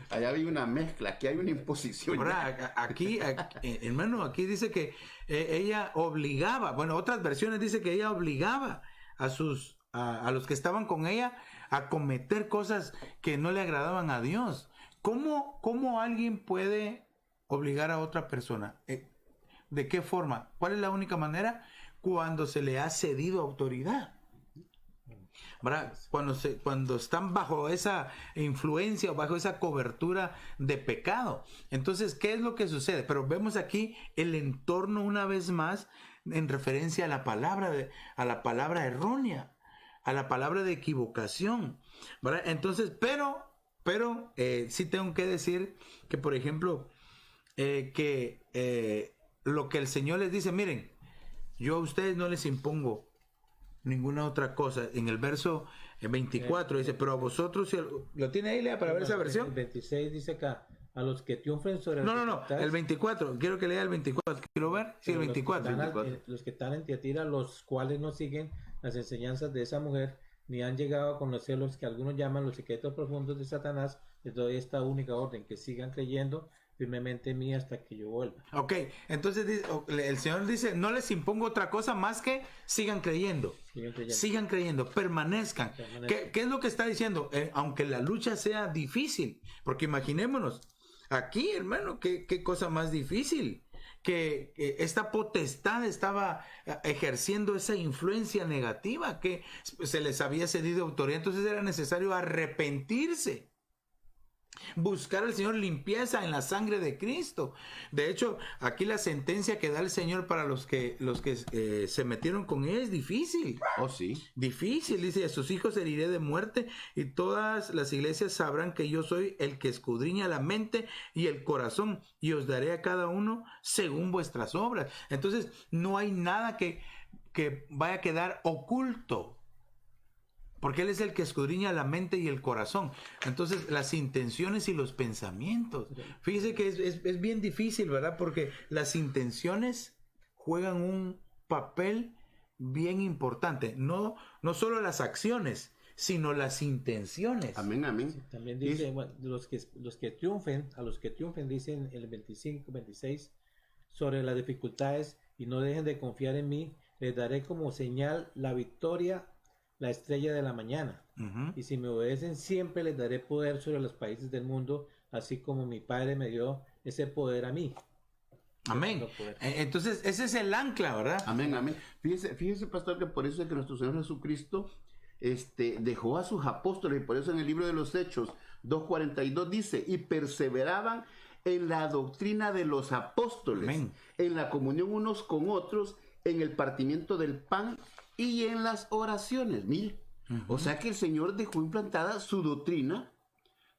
Allá hay una mezcla, aquí hay una imposición. Ahora, aquí, hermano, aquí dice que ella obligaba, bueno, otras versiones dice que ella obligaba a los que estaban con ella a cometer cosas que no le agradaban a Dios. ¿Cómo alguien puede obligar a otra persona? ¿De qué forma? ¿Cuál es la única manera? Cuando se le ha cedido autoridad. ¿Verdad? Cuando están bajo esa influencia o bajo esa cobertura de pecado. Entonces, ¿qué es lo que sucede? Pero vemos aquí el entorno una vez más en referencia a la palabra errónea, a la palabra de equivocación, ¿verdad? Entonces, pero sí tengo que decir que, por ejemplo, lo que el Señor les dice, miren, yo a ustedes no les impongo ninguna otra cosa. En el verso 24 dice, pero a vosotros, ¿lo tiene ahí, Lea, para ver esa versión? El 26 dice acá, a los que triunfen sobre No, el 24, quiero que lea el 24, quiero ver, sí, el 24. Los que están en Tiatira, los cuales no siguen las enseñanzas de esa mujer, ni han llegado a conocer los que algunos llaman los secretos profundos de Satanás, les doy esta única orden: que sigan creyendo firmemente en mí hasta que yo vuelva. Ok, entonces el Señor dice, no les impongo otra cosa más que sigan creyendo. Sigan creyendo, permanezcan. ¿Qué es lo que está diciendo? Aunque la lucha sea difícil, porque imaginémonos, aquí, hermano, qué cosa más difícil, que esta potestad estaba ejerciendo esa influencia negativa, que se les había cedido autoridad, entonces era necesario arrepentirse, buscar al Señor limpieza en la sangre de Cristo. De hecho, aquí la sentencia que da el Señor para los que se metieron con él es difícil. Oh, sí. Difícil, dice, a sus hijos heriré de muerte, y todas las iglesias sabrán que yo soy el que escudriña la mente y el corazón, y os daré a cada uno según vuestras obras. Entonces, no hay nada que vaya a quedar oculto, porque Él es el que escudriña la mente y el corazón. Entonces, las intenciones y los pensamientos. Fíjese que es bien difícil, ¿verdad? Porque las intenciones juegan un papel bien importante. No solo las acciones, sino las intenciones. Amén, amén. Sí, también dice, bueno, los que triunfen, a los que triunfen, dicen el 25, 26, sobre las dificultades, y no dejen de confiar en mí, les daré como señal la victoria, la estrella de la mañana. Y si me obedecen, siempre les daré poder sobre los países del mundo, así como mi Padre me dio ese poder a mí. Amén. Entonces, ese es el ancla, ¿verdad? Amén, amén. Fíjese, pastor, que por eso es que nuestro Señor Jesucristo dejó a sus apóstoles, y por eso en el libro de los Hechos 2:42 dice, y perseveraban en la doctrina de los apóstoles, amén, en la comunión unos con otros, en el partimiento del pan y en las oraciones. Mire, o sea que el Señor dejó implantada su doctrina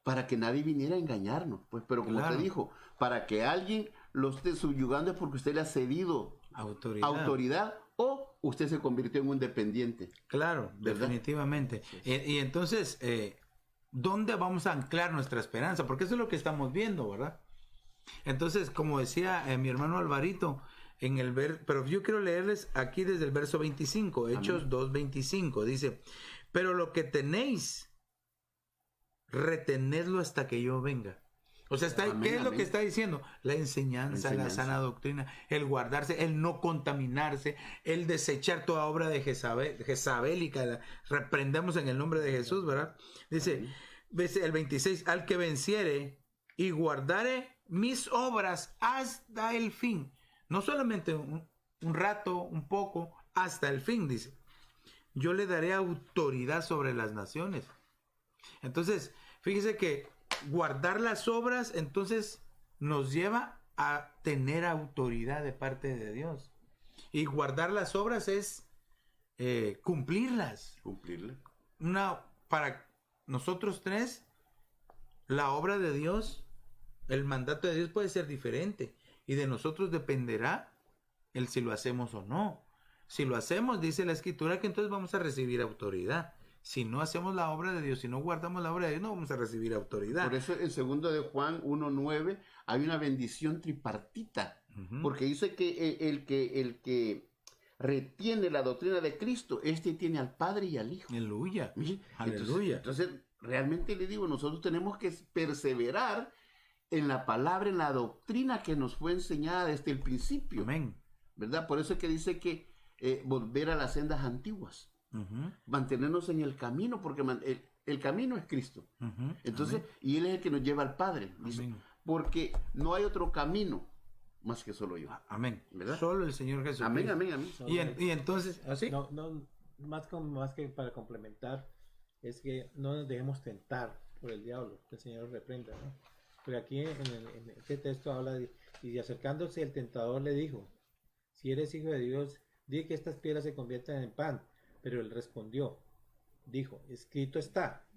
para que nadie viniera a engañarnos, pues, pero como usted dijo, para que alguien lo esté subyugando es porque usted le ha cedido autoridad o usted se convirtió en un dependiente. Claro, ¿verdad? Definitivamente. Sí. Y entonces, ¿dónde vamos a anclar nuestra esperanza? Porque eso es lo que estamos viendo, ¿verdad? Entonces, como decía mi hermano Alvarito, pero yo quiero leerles aquí desde el verso 25, Hechos 2:25, dice, pero lo que tenéis, retenedlo hasta que yo venga. O sea, ¿qué es lo que está diciendo? La enseñanza, la sana doctrina, el guardarse, el no contaminarse, el desechar toda obra de jezabélica, la reprendemos en el nombre de Jesús, ¿verdad? Dice el 26, al que venciere y guardare mis obras hasta el fin. No solamente un rato, un poco, hasta el fin, dice. Yo le daré autoridad sobre las naciones. Entonces, fíjese que guardar las obras, entonces, nos lleva a tener autoridad de parte de Dios. Y guardar las obras es cumplirlas. Para nosotros tres, la obra de Dios, el mandato de Dios puede ser diferente. Y de nosotros dependerá el si lo hacemos o no. Si lo hacemos, dice la Escritura, que entonces vamos a recibir autoridad. Si no hacemos la obra de Dios, si no guardamos la obra de Dios, no vamos a recibir autoridad. Por eso en 2 de Juan 1:9 hay una bendición tripartita. Porque dice que el que retiene la doctrina de Cristo, tiene al Padre y al Hijo. Aleluya. Aleluya. Entonces, realmente le digo, nosotros tenemos que perseverar en la palabra, en la doctrina que nos fue enseñada desde el principio. Amén. ¿Verdad? Por eso es que dice que volver a las sendas antiguas. Mantenernos en el camino, porque el camino es Cristo. Entonces, amén, y Él es el que nos lleva al Padre. Dice, porque no hay otro camino más que solo yo. Amén. ¿Verdad? Solo el Señor Jesús. Amén, amén, amén. Y entonces, ¿así? No, más que para complementar, es que no nos dejemos tentar por el diablo, que el Señor reprenda, ¿no? Porque aquí en este texto habla y acercándose el tentador le dijo, si eres hijo de Dios, di que estas piedras se conviertan en pan. Pero él respondió, dijo, escrito está,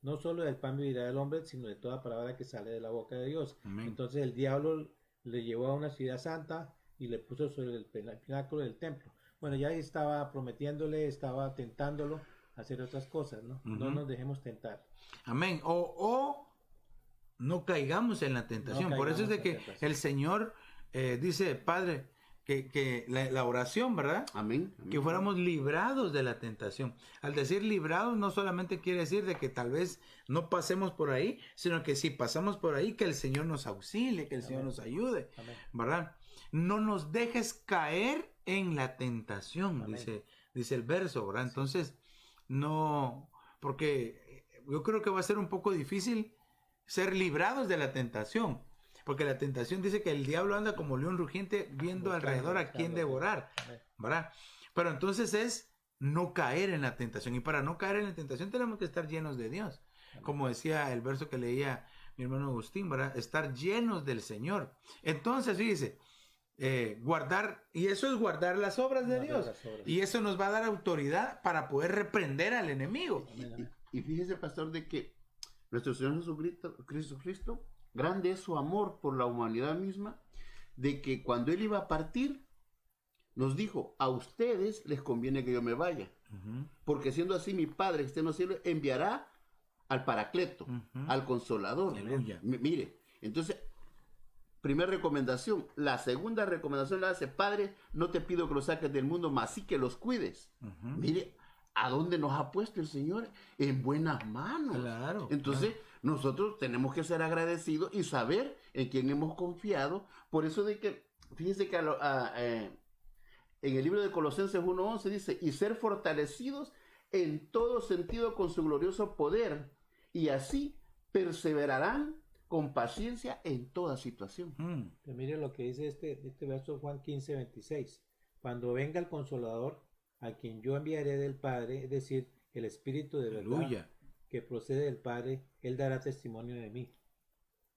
no solo del pan vivirá el hombre, sino de toda palabra que sale de la boca de Dios. Amén. Entonces el diablo le llevó a una ciudad santa y le puso sobre el pináculo del templo. Bueno, ya estaba prometiéndole, estaba tentándolo a hacer otras cosas, ¿no? No nos dejemos tentar. Amén. O no caigamos en la tentación. Por eso es de que el Señor dice, Padre, que la oración, ¿verdad? Amén. Que fuéramos librados de la tentación. Al decir librados, no solamente quiere decir de que tal vez no pasemos por ahí, sino que si pasamos por ahí, que el Señor nos auxilie, que el Señor nos ayude, ¿verdad? No nos dejes caer en la tentación, dice el verso, ¿verdad? Entonces, no, porque yo creo que va a ser un poco difícil ser librados de la tentación. Porque la tentación dice que el diablo anda como león rugiente viendo alrededor a quién devorar, ¿verdad? Pero entonces es no caer en la tentación. Y para no caer en la tentación tenemos que estar llenos de Dios. Como decía el verso que leía mi hermano Agustín, ¿verdad? Estar llenos del Señor. Entonces dice, guardar, y eso es guardar las obras de Dios. Y eso nos va a dar autoridad para poder reprender al enemigo. Y fíjese, pastor, de que nuestro Señor Jesucristo, grande es su amor por la humanidad misma, de que cuando Él iba a partir, nos dijo, a ustedes les conviene que yo me vaya, porque siendo así mi Padre que está en los cielos enviará al Paracleto, al Consolador. Mire, entonces, primera recomendación. La segunda recomendación la hace, Padre, no te pido que los saques del mundo, mas sí que los cuides. Mire, ¿a dónde nos ha puesto el Señor? En buenas manos. Claro. Entonces, nosotros tenemos que ser agradecidos y saber en quién hemos confiado. Por eso de que, fíjense que En el libro de Colosenses 1:11 dice, y ser fortalecidos en todo sentido con su glorioso poder, y así perseverarán con paciencia en toda situación. Pero mire lo que dice este verso Juan 15:26. Cuando venga el Consolador, a quien yo enviaré del Padre, es decir, el Espíritu de verdad, Aleluya, que procede del Padre, Él dará testimonio de mí.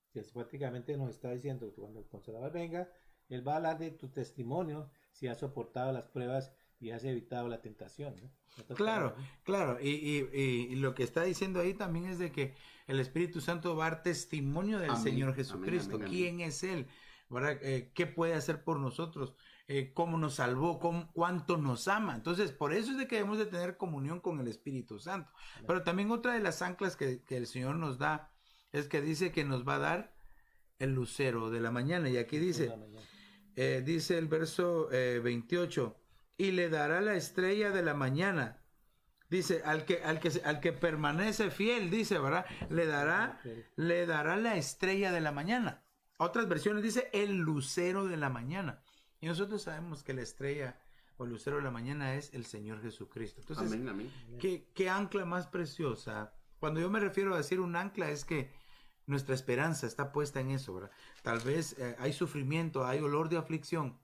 Entonces, prácticamente nos está diciendo que cuando el Consolador venga, Él va a hablar de tu testimonio, si has soportado las pruebas y has evitado la tentación, ¿no? Claro, claro. Y lo que está diciendo ahí también es de que el Espíritu Santo va a dar testimonio del Amén, Señor Jesucristo. amén, amén, ¿Quién es Él? ¿Verdad? ¿Qué puede hacer por nosotros? ¿Cómo nos salvó? ¿Cuánto nos ama? Entonces, por eso es de que debemos de tener comunión con el Espíritu Santo. Amén. Pero también otra de las anclas que el Señor nos da es que dice que nos va a dar el lucero de la mañana. Y aquí dice, dice el verso 28, y le dará la estrella de la mañana. Dice, al que permanece fiel, dice, ¿verdad? Le dará la estrella de la mañana. Otras versiones dice el lucero de la mañana. Y nosotros sabemos que la estrella o el lucero de la mañana es el Señor Jesucristo. Entonces, amén, amén. ¿Qué ancla más preciosa? Cuando yo me refiero a decir un ancla es que nuestra esperanza está puesta en eso, ¿verdad? Tal vez hay sufrimiento, hay olor de aflicción,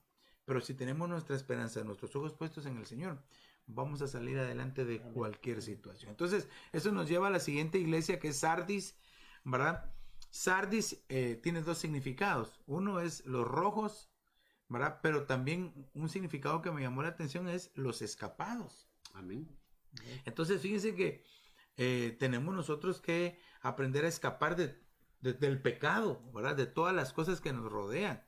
pero si tenemos nuestra esperanza, nuestros ojos puestos en el Señor, vamos a salir adelante de cualquier situación. Entonces, eso nos lleva a la siguiente iglesia, que es Sardis, ¿verdad? Sardis tiene dos significados. Uno es los rojos, ¿verdad? Pero también un significado que me llamó la atención es los escapados. Amén. Entonces, fíjense que tenemos nosotros que aprender a escapar del pecado, ¿verdad? De todas las cosas que nos rodean.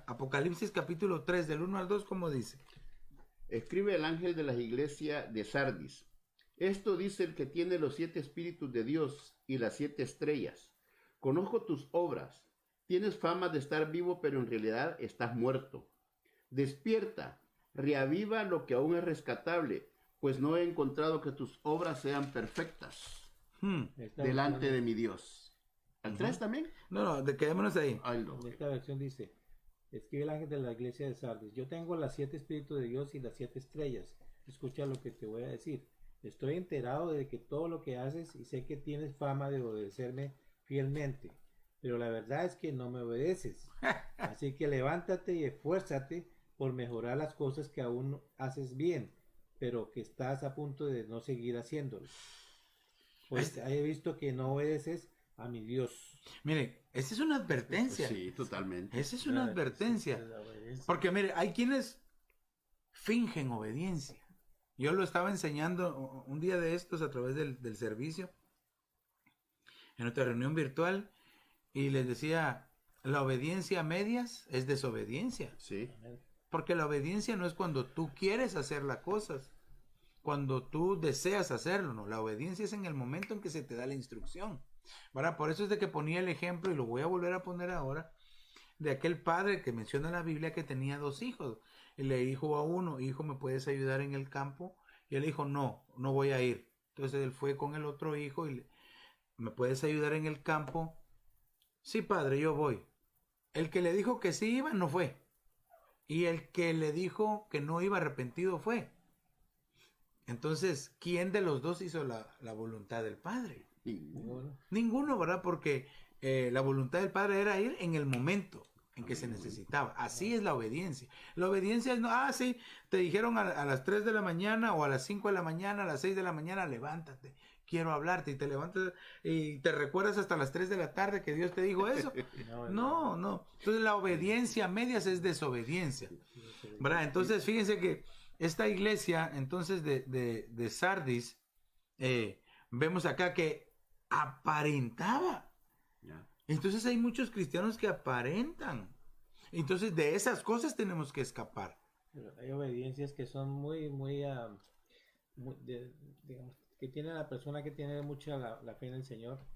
Apocalipsis capítulo 3, del 1 al 2, ¿cómo dice? Escribe el ángel de la iglesia de Sardis. Esto dice el que tiene los 7 espíritus de Dios y las 7 estrellas. Conozco tus obras. Tienes fama de estar vivo, pero en realidad estás muerto. Despierta, reaviva lo que aún es rescatable, pues no he encontrado que tus obras sean perfectas delante de mi Dios. ¿Al 3 también? No, quedémonos ahí. En esta versión dice, escribe el ángel de la iglesia de Sardis, yo tengo las 7 espíritus de Dios y las 7 estrellas. Escucha lo que te voy a decir. Estoy enterado de que todo lo que haces y sé que tienes fama de obedecerme fielmente, pero la verdad es que no me obedeces. Así que levántate y esfuérzate por mejorar las cosas que aún haces bien, pero que estás a punto de no seguir haciéndolo. Pues he visto que no obedeces a mi Dios. Mire, esa es una advertencia. Sí, totalmente. Esa es una advertencia. Porque mire, hay quienes fingen obediencia. Yo lo estaba enseñando un día de estos a través del servicio, en nuestra reunión virtual, y les decía, la obediencia a medias es desobediencia. Sí. Porque la obediencia no es cuando tú quieres hacer las cosas, cuando tú deseas hacerlo, no. La obediencia es en el momento en que se te da la instrucción. ¿Verdad? Por eso es de que ponía el ejemplo, y lo voy a volver a poner ahora, de aquel padre que menciona en la Biblia que tenía 2 hijos. Y le dijo a uno, hijo, ¿me puedes ayudar en el campo? Y él dijo, no voy a ir. Entonces él fue con el otro hijo y ¿me puedes ayudar en el campo? Sí, padre, yo voy. El que le dijo que sí iba, no fue. Y el que le dijo que no iba arrepentido fue. Entonces, ¿quién de los dos hizo la voluntad del Padre? Ninguno, ¿verdad? Porque la voluntad del Padre era ir en el momento en que se necesitaba. Así es la obediencia. La obediencia es, no, sí, te dijeron a las 3 de la mañana o a las 5 de la mañana, a las 6 de la mañana, levántate, quiero hablarte, y te levantas y te recuerdas hasta las 3 de la tarde que Dios te dijo eso. No. Entonces la obediencia a medias es desobediencia, ¿verdad? Entonces fíjense que esta iglesia, entonces de Sardis, vemos acá que aparentaba. Entonces hay muchos cristianos que aparentan. Entonces de esas cosas tenemos que escapar. Pero hay obediencias que son muy digamos, que tiene la persona que tiene mucha la fe en el Señor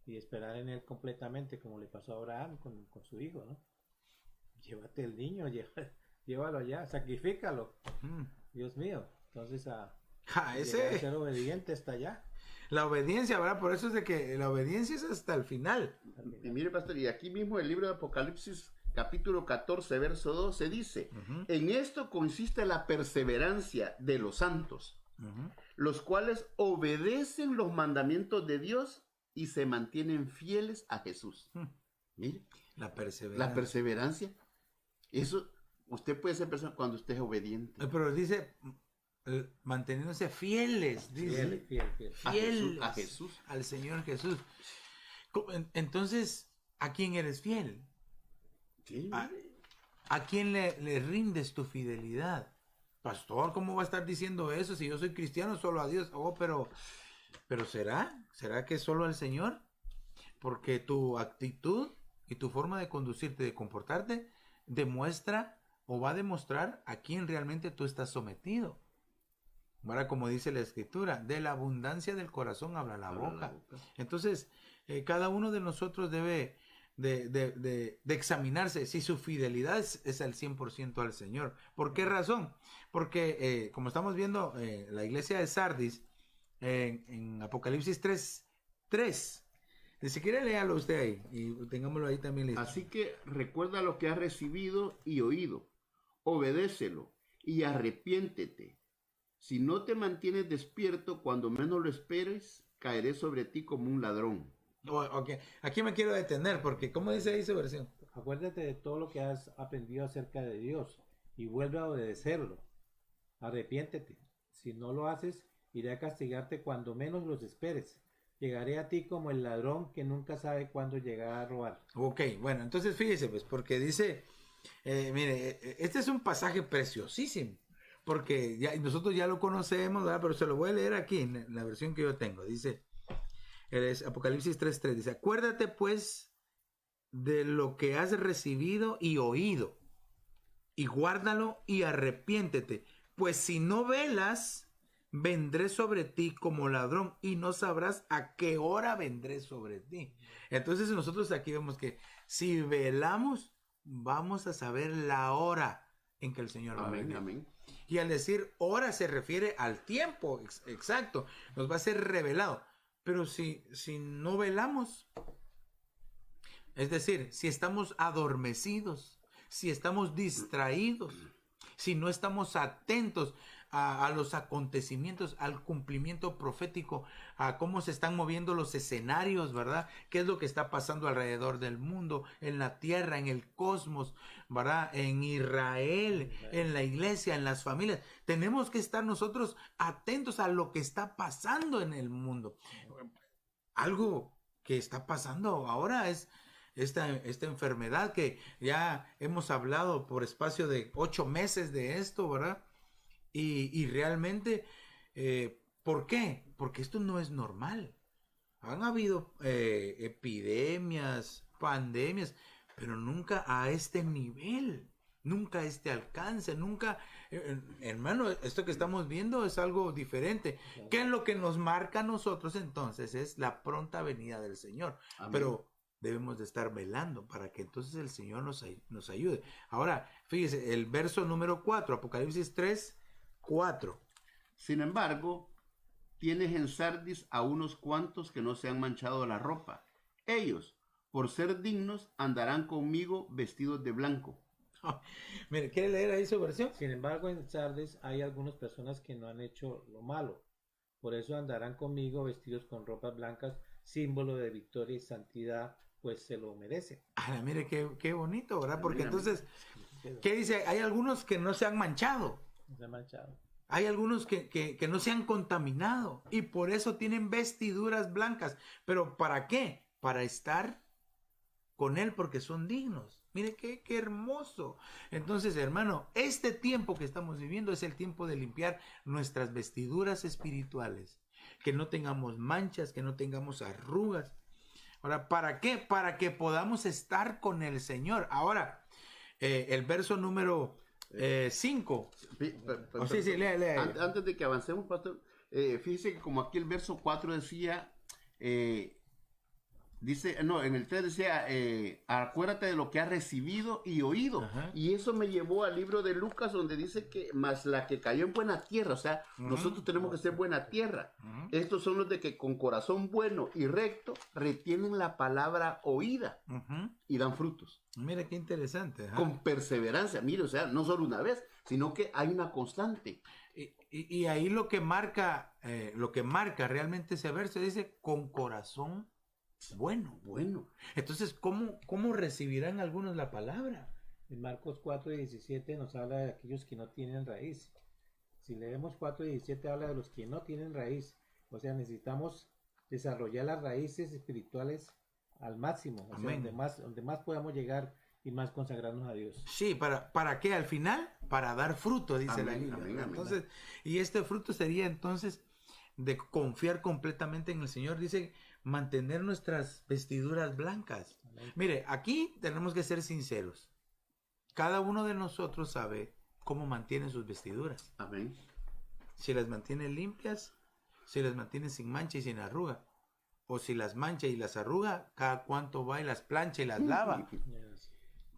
y esperar en Él completamente, como le pasó a Abraham con su hijo, ¿no? Llévate el niño, llévalo allá, sacrifícalo. Dios mío. Entonces a ser obediente hasta allá. La obediencia, ¿verdad? Por eso es de que la obediencia es hasta el final. Y mire, pastor, y aquí mismo el libro de Apocalipsis capítulo 14, verso 12, dice, en esto consiste la perseverancia de los santos, los cuales obedecen los mandamientos de Dios y se mantienen fieles a Jesús. Mire, la perseverancia. La perseverancia. Eso, usted puede ser persona cuando usted es obediente. Pero dice, manteniéndose fieles, dice. Fieles a Jesús. Al Señor Jesús. Entonces, ¿a quién eres fiel? Sí. ¿A quién le rindes tu fidelidad? Pastor, ¿cómo va a estar diciendo eso? Si yo soy cristiano, solo a Dios. Oh, pero ¿será que solo al Señor? Porque tu actitud y tu forma de conducirte, de comportarte, demuestra o va a demostrar a quién realmente tú estás sometido. Ahora, como dice la Escritura, de la abundancia del corazón habla la boca. Entonces, cada uno de nosotros debe de examinarse si su fidelidad es al 100% al Señor. ¿Por qué razón? Porque, como estamos viendo, la iglesia de Sardis, en Apocalipsis 3, ni siquiera léalo usted ahí y tengámoslo ahí también listo. Así que recuerda lo que has recibido y oído, obedécelo y arrepiéntete. Si no te mantienes despierto, cuando menos lo esperes, caeré sobre ti como un ladrón. Okay. Aquí me quiero detener porque, ¿cómo dice ahí su versión? Acuérdate de todo lo que has aprendido acerca de Dios y vuelve a obedecerlo. Arrepiéntete. Si no lo haces, iré a castigarte cuando menos los esperes. Llegaré a ti como el ladrón que nunca sabe cuándo llegar a robar. Ok, bueno, entonces fíjese, pues, porque dice, mire, este es un pasaje preciosísimo, porque nosotros ya lo conocemos, ¿verdad? Pero se lo voy a leer aquí en la versión que yo tengo. Dice, Apocalipsis 3:3, dice, acuérdate pues de lo que has recibido y oído, y guárdalo y arrepiéntete, pues si no velas, vendré sobre ti como ladrón y no sabrás a qué hora vendré sobre ti. Entonces nosotros aquí vemos que si velamos, vamos a saber la hora en que el Señor va a venir. Amén. Y al decir hora se refiere al tiempo exacto, nos va a ser revelado. Pero si no velamos, es decir, si estamos adormecidos, si estamos distraídos, si no estamos atentos a los acontecimientos, al cumplimiento profético, a cómo se están moviendo los escenarios, ¿verdad? ¿Qué es lo que está pasando alrededor del mundo, en la tierra, en el cosmos, ¿verdad? En Israel, en la iglesia, en las familias. Tenemos que estar nosotros atentos a lo que está pasando en el mundo. Algo que está pasando ahora es esta enfermedad que ya hemos hablado por espacio de 8 meses de esto, ¿verdad? Y realmente, ¿por qué? Porque esto no es normal. Han habido epidemias, pandemias, pero nunca a este nivel, nunca a este alcance, nunca, hermano, esto que estamos viendo es algo diferente. ¿Qué es lo que nos marca a nosotros entonces? Es la pronta venida del Señor. Amén. Pero debemos de estar velando para que entonces el Señor nos ayude. Ahora, fíjese, el verso número 4, Apocalipsis 3:4. Sin embargo, tienes en Sardis a unos cuantos que no se han manchado la ropa. Ellos, por ser dignos, andarán conmigo vestidos de blanco. Mire, ¿quiere leer ahí su versión? Sin embargo, en Sardis hay algunas personas que no han hecho lo malo. Por eso andarán conmigo vestidos con ropas blancas, símbolo de victoria y santidad, pues se lo merece. Mire, qué bonito, ¿verdad? Porque entonces, ¿qué dice? Hay algunos que no se han manchado. No se han manchado. Hay algunos que no se han contaminado y por eso tienen vestiduras blancas. ¿Pero para qué? Para estar con Él porque son dignos. Mire qué hermoso. Entonces, hermano, este tiempo que estamos viviendo es el tiempo de limpiar nuestras vestiduras espirituales. Que no tengamos manchas, que no tengamos arrugas. Ahora, ¿para qué? Para que podamos estar con el Señor. Ahora, el verso número 5. Sí, lea. Antes de que avancemos, pastor, fíjese que como aquí el verso 4 decía, Dice, no, en el 3 decía, acuérdate de lo que has recibido y oído. Ajá. Y eso me llevó al libro de Lucas, donde dice que más la que cayó en buena tierra. O sea, nosotros tenemos que ser buena tierra. Estos son los de que con corazón bueno y recto retienen la palabra oída y dan frutos. Mira qué interesante. Ajá. Con perseverancia. Mire, o sea, no solo una vez, sino que hay una constante. Y ahí lo que marca realmente ese verso dice con corazón bueno. Entonces, ¿cómo recibirán algunos la palabra? En Marcos 4:17 nos habla de aquellos que no tienen raíz. Si leemos 4:17 habla de los que no tienen raíz. O sea, necesitamos desarrollar las raíces espirituales al máximo. O sea, donde más podamos llegar y más consagrarnos a Dios. Sí, ¿para qué? Al final, para dar fruto, dice Amén, la Biblia. amén, amén. Entonces, y este fruto sería entonces de confiar completamente en el Señor. Dice, mantener nuestras vestiduras blancas. Amén. Mire, aquí tenemos que ser sinceros. Cada uno de nosotros sabe cómo mantiene sus vestiduras. Amén. Si las mantiene limpias, si las mantiene sin mancha y sin arruga. O si las mancha y las arruga, cada cuánto va y las plancha y las lava.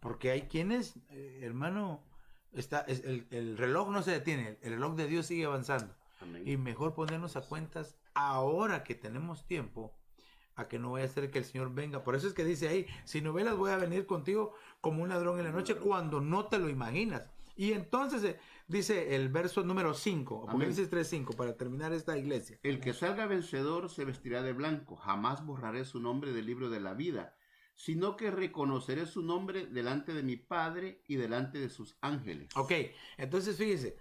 Porque hay quienes, hermano, el reloj no se detiene, el reloj de Dios sigue avanzando. Amén. Y mejor ponernos a cuentas ahora que tenemos tiempo, a que no vaya a ser que el Señor venga. Por eso es que dice ahí, si no velas voy a venir contigo como un ladrón en la noche, cuando no te lo imaginas. Y entonces dice el verso número 5, Apocalipsis 3:5, para terminar esta iglesia. El que salga vencedor se vestirá de blanco, jamás borraré su nombre del libro de la vida, sino que reconoceré su nombre delante de mi Padre y delante de sus ángeles. Ok, entonces fíjese,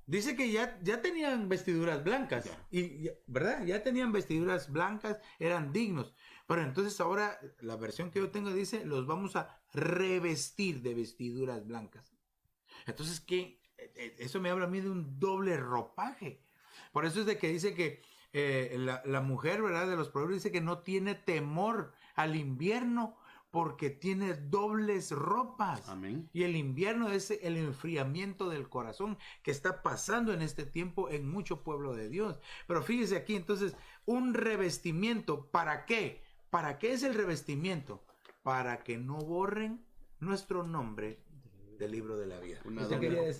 dice que ya tenían vestiduras blancas, ¿verdad? Ya tenían vestiduras blancas, eran dignos. Pero entonces ahora la versión que yo tengo dice, los vamos a revestir de vestiduras blancas. Entonces, ¿qué? Eso me habla a mí de un doble ropaje. Por eso es de que dice que la mujer, ¿verdad? De los proverbios dice que no tiene temor al invierno porque tiene dobles ropas. Amén. Y el invierno es el enfriamiento del corazón que está pasando en este tiempo en mucho pueblo de Dios. Pero fíjese aquí, entonces, un revestimiento, ¿para qué? ¿Para qué es el revestimiento? Para que no borren nuestro nombre del libro de la vida. Una doble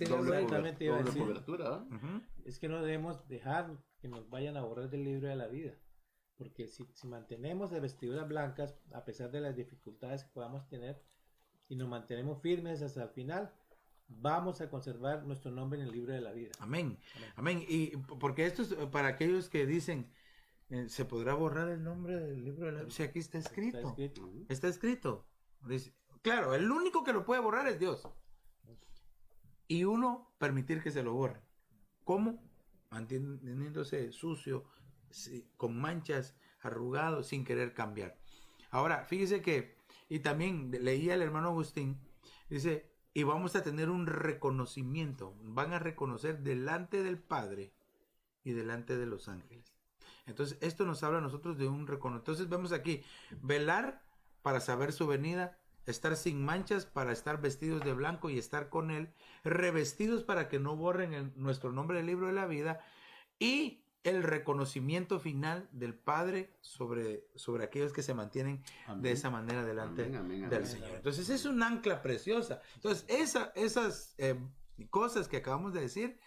cobertura, ¿eh? Es que no debemos dejar que nos vayan a borrar del libro de la vida. Porque si mantenemos las vestiduras blancas, a pesar de las dificultades que podamos tener, y nos mantenemos firmes hasta el final, vamos a conservar nuestro nombre en el libro de la vida. Amén. Amén. Y porque esto es para aquellos que dicen, ¿se podrá borrar el nombre del libro de la vida? O sea, aquí está escrito. Está escrito. Dice, claro, el único que lo puede borrar es Dios. Y uno permitir que se lo borre. ¿Cómo? Manteniéndose sucio, con manchas, arrugado, sin querer cambiar. Ahora, fíjese que, y también leía el hermano Agustín, dice, y vamos a tener un reconocimiento, van a reconocer delante del Padre y delante de los ángeles. Entonces, esto nos habla a nosotros de un reconocimiento. Entonces, vemos aquí, velar para saber su venida, estar sin manchas para estar vestidos de blanco y estar con Él, revestidos para que no borren nuestro nombre del libro de la vida, y el reconocimiento final del Padre sobre aquellos que se mantienen de esa manera delante del Señor. Entonces es un ancla preciosa. Entonces esas cosas que acabamos de decir,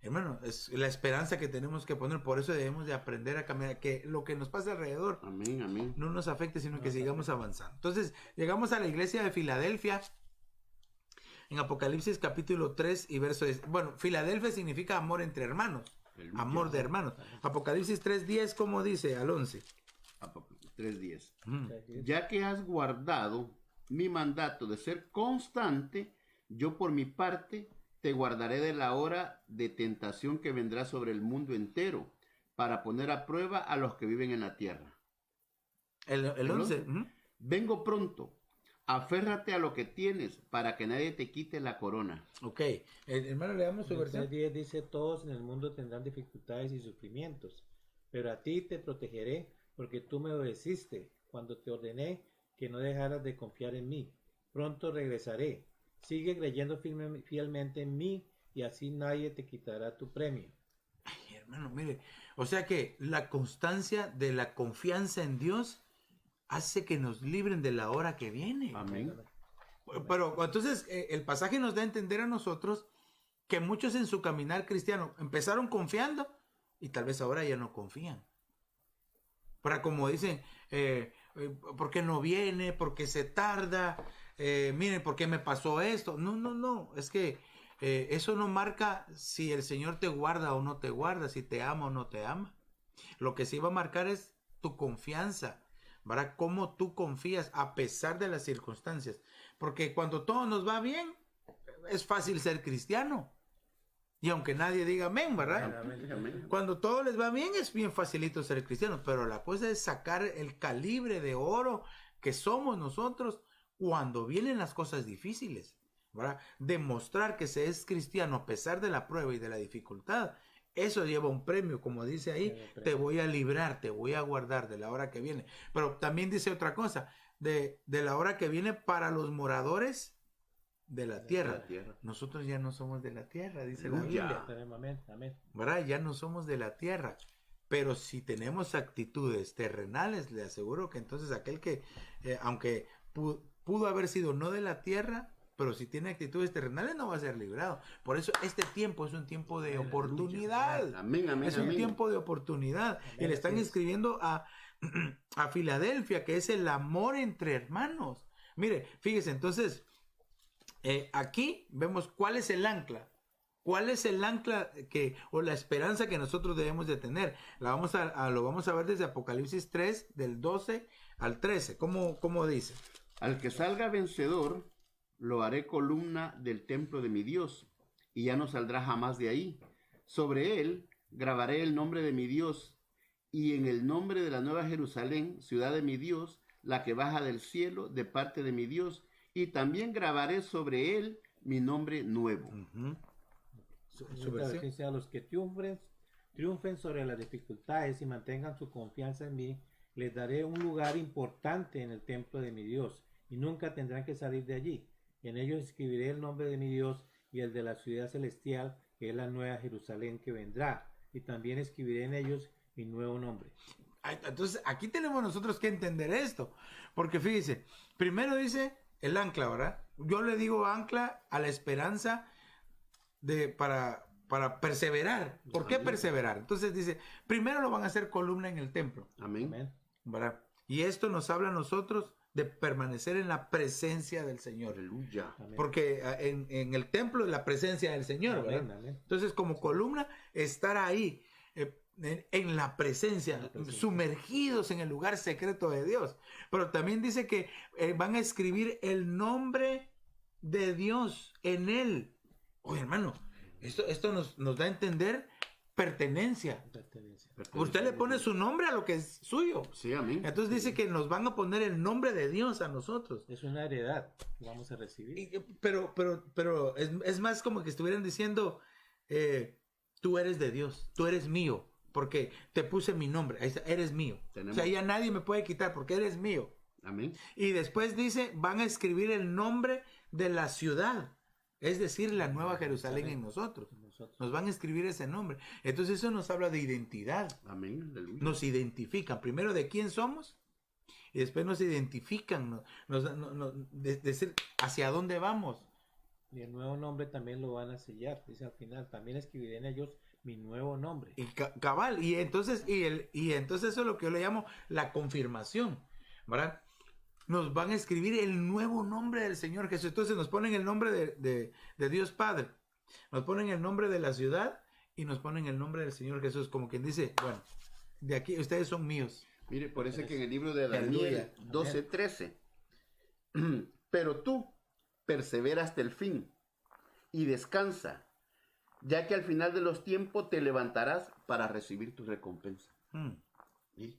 hermano, es la esperanza que tenemos que poner. Por eso debemos de aprender a caminar, que lo que nos pasa alrededor no nos afecte, sino que sigamos avanzando. Entonces llegamos a la iglesia de Filadelfia en Apocalipsis capítulo 3 y verso 10. Bueno, Filadelfia significa amor entre hermanos. Amor de hermanos. Apocalipsis 3:10, ¿cómo dice al 11? 3:10. Ya que has guardado mi mandato de ser constante, yo por mi parte te guardaré de la hora de tentación que vendrá sobre el mundo entero, para poner a prueba a los que viven en la tierra. El 11. Vengo pronto. Aférrate a lo que tienes para que nadie te quite la corona. Ok, hermano, leamos su versión. 10 dice, todos en el mundo tendrán dificultades y sufrimientos, pero a ti te protegeré porque tú me obedeciste cuando te ordené que no dejaras de confiar en mí. Pronto regresaré. Sigue creyendo fielmente en mí y así nadie te quitará tu premio. Ay, hermano, mire, o sea que la constancia de la confianza en Dios hace que nos libren de la hora que viene. Amén. Pero entonces el pasaje nos da a entender a nosotros que muchos en su caminar cristiano empezaron confiando y tal vez ahora ya no confían. Para como dicen, ¿por qué no viene? ¿Por qué se tarda? Miren, ¿por qué me pasó esto? No, es que eso no marca si el Señor te guarda o no te guarda, si te ama o no te ama. Lo que sí va a marcar es tu confianza, ¿verdad? Cómo tú confías a pesar de las circunstancias. Porque cuando todo nos va bien, es fácil ser cristiano. Y aunque nadie diga amén, ¿verdad? Amén. Cuando todo les va bien, es bien facilito ser cristiano. Pero la cosa es sacar el calibre de oro que somos nosotros cuando vienen las cosas difíciles, ¿verdad? Demostrar que se es cristiano a pesar de la prueba y de la dificultad. Eso lleva un premio, como dice ahí, te voy a librar, te voy a guardar de la hora que viene. Pero también dice otra cosa, de la hora que viene para los moradores de la tierra. Nosotros ya no somos de la tierra, dice la Biblia. Amén. ¿Verdad? Ya no somos de la tierra. Pero si tenemos actitudes terrenales, le aseguro que entonces aquel que, aunque pudo haber sido no de la tierra, pero si tiene actitudes terrenales no va a ser librado. Por eso este tiempo es un tiempo de oportunidad. Amén. Es un tiempo de oportunidad. Y le están escribiendo a Filadelfia, que es el amor entre hermanos. Mire, fíjese, entonces, aquí vemos cuál es el ancla. ¿Cuál es el ancla o la esperanza que nosotros debemos de tener? Lo vamos a ver desde Apocalipsis 3, del 12 al 13. ¿Cómo dice? Al que salga vencedor, lo haré columna del templo de mi Dios, y ya no saldrá jamás de ahí. Sobre él grabaré el nombre de mi Dios, y en el nombre de la nueva Jerusalén, ciudad de mi Dios, la que baja del cielo, de parte de mi Dios, y también grabaré sobre él mi nombre nuevo. A los que triunfen sobre las dificultades y mantengan su confianza en mí, les daré un lugar importante en el templo de mi Dios, y nunca tendrán que salir de allí. En ellos escribiré el nombre de mi Dios y el de la ciudad celestial, que es la nueva Jerusalén que vendrá, y también escribiré en ellos mi nuevo nombre. Entonces aquí tenemos nosotros que entender esto, porque fíjese, primero dice el ancla, ¿verdad? Yo le digo ancla a la esperanza para perseverar. ¿Por qué perseverar? Entonces dice, primero lo van a hacer columna en el templo. Amén. ¿Verdad? Y esto nos habla a nosotros de permanecer en la presencia del Señor. Aleluya. Porque en el templo es la presencia del Señor, ¿verdad? Amén. Entonces, como columna, estar ahí, en la presencia, sumergidos en el lugar secreto de Dios. Pero también dice que van a escribir el nombre de Dios en él. Oye, hermano, esto nos da a entender pertenencia. Usted le pone su nombre a lo que es suyo. Sí, amén. Entonces dice que nos van a poner el nombre de Dios a nosotros. Es una heredad que vamos a recibir. Pero es más como que estuvieran diciendo, tú eres de Dios, tú eres mío, porque te puse mi nombre, eres mío. O sea, ya nadie me puede quitar porque eres mío. Amén. Y después dice, van a escribir el nombre de la ciudad. Es decir, la nueva Jerusalén en nosotros. Nos van a escribir ese nombre. Entonces eso nos habla de identidad. Amén. Aleluya. Nos identifican. Primero de quién somos. Y después nos identifican. Decir hacia dónde vamos. Y el nuevo nombre también lo van a sellar. Dice al final, también escribiré en ellos mi nuevo nombre. Y cabal. Y entonces eso es lo que yo le llamo la confirmación. ¿Verdad? Nos van a escribir el nuevo nombre del Señor Jesús. Entonces nos ponen el nombre de Dios Padre, nos ponen el nombre de la ciudad y nos ponen el nombre del Señor Jesús, como quien dice, bueno, de aquí ustedes son míos. Mire, por eso que en el libro de Daniel 12:13, pero tú persevera hasta el fin y descansa, ya que al final de los tiempos te levantarás para recibir tu recompensa. ¿Sí?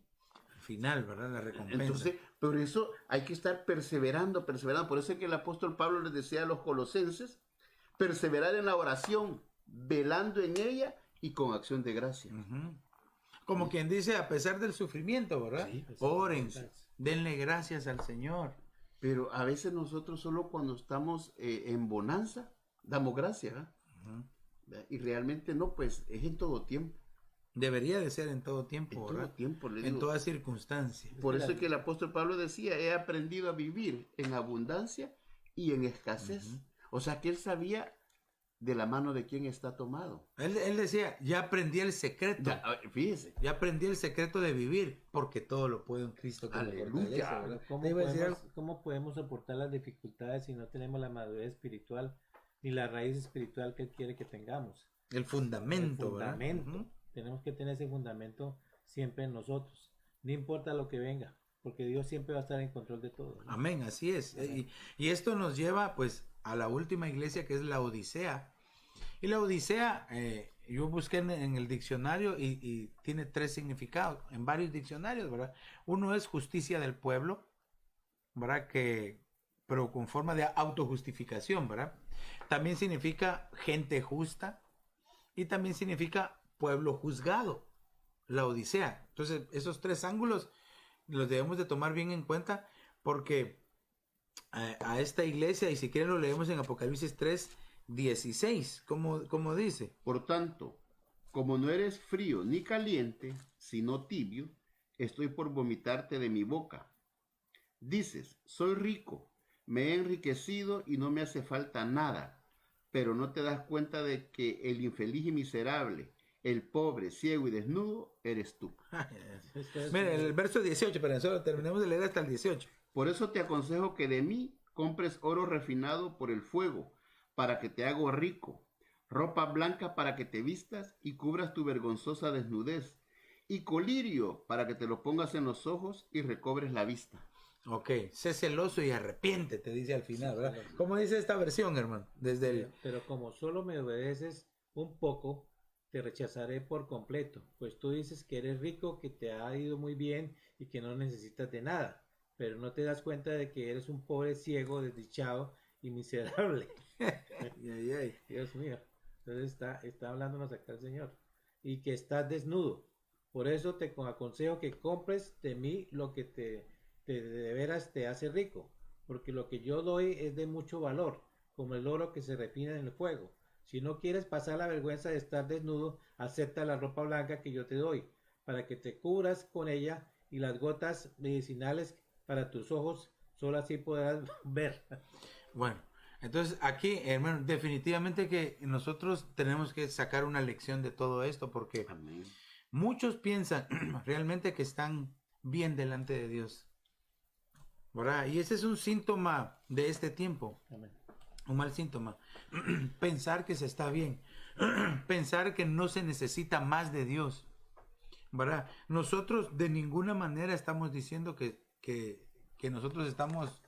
Final, ¿verdad? La recompensa. Entonces, por eso hay que estar perseverando. Por eso es que el apóstol Pablo les decía a los colosenses, perseverar en la oración, velando en ella y con acción de gracia. Como quien dice, a pesar del sufrimiento, ¿verdad? Sí, oren, denle gracias al Señor. Pero a veces nosotros solo cuando estamos en bonanza, damos gracias. Y realmente no, pues es en todo tiempo. Debería de ser en todo tiempo, en ¿verdad? todo tiempo, le En digo. toda circunstancia. Por eso es que el apóstol Pablo decía, he aprendido a vivir en abundancia y en escasez. O sea que él sabía de la mano de quién está tomado. Él decía, ya aprendí el secreto. Ya, fíjese. Ya aprendí el secreto de vivir, porque todo lo puedo en Cristo que me Aleluya. fortalece, ¿verdad? ¿Cómo podemos soportar las dificultades si no tenemos la madurez espiritual ni la raíz espiritual que Él quiere que tengamos? El fundamento, El fundamento. ¿verdad? Tenemos que tener ese fundamento siempre en nosotros. No importa lo que venga, porque Dios siempre va a estar en control de todo, ¿no? Amén, así es. Y esto nos lleva pues a la última iglesia, que es la Odisea. Y la Odisea, yo busqué en el diccionario y tiene 3 significados, en varios diccionarios, ¿verdad? Uno es justicia del pueblo, ¿verdad? Pero con forma de autojustificación, ¿verdad? También significa gente justa y también significa pueblo juzgado, la Odisea. Entonces, esos 3 ángulos los debemos de tomar bien en cuenta, porque a esta iglesia, y si quieren lo leemos en Apocalipsis 3:16, como dice. Por tanto, como no eres frío ni caliente, sino tibio, estoy por vomitarte de mi boca. Dices, soy rico, me he enriquecido y no me hace falta nada, pero no te das cuenta de que el infeliz y miserable, el pobre, ciego y desnudo, eres tú. Mira, el verso 18, pero nosotros terminamos de leer hasta el 18. Por eso te aconsejo que de mí compres oro refinado por el fuego, para que te haga rico, ropa blanca para que te vistas y cubras tu vergonzosa desnudez, y colirio para que te lo pongas en los ojos y recobres la vista. Ok, sé celoso y arrepiéntete, dice al final, ¿verdad? ¿Cómo dice esta versión, hermano? Pero como solo me obedeces un poco, te rechazaré por completo, pues tú dices que eres rico, que te ha ido muy bien y que no necesitas de nada, pero no te das cuenta de que eres un pobre ciego, desdichado y miserable. Dios mío. Entonces está hablándonos acá el Señor. Y que estás desnudo. Por eso te aconsejo que compres de mí lo que de veras te hace rico. Porque lo que yo doy es de mucho valor, como el oro que se refina en el fuego. Si no quieres pasar la vergüenza de estar desnudo, acepta la ropa blanca que yo te doy, para que te cubras con ella, y las gotas medicinales para tus ojos, solo así podrás ver. Bueno, entonces aquí, hermano, definitivamente que nosotros tenemos que sacar una lección de todo esto, porque Amén. Muchos piensan realmente que están bien delante de Dios, ¿verdad? Y ese es un síntoma de este tiempo. Amén. Un mal síntoma. Pensar que se está bien. Pensar que no se necesita más de Dios, ¿verdad? Nosotros de ninguna manera estamos diciendo que nosotros estamos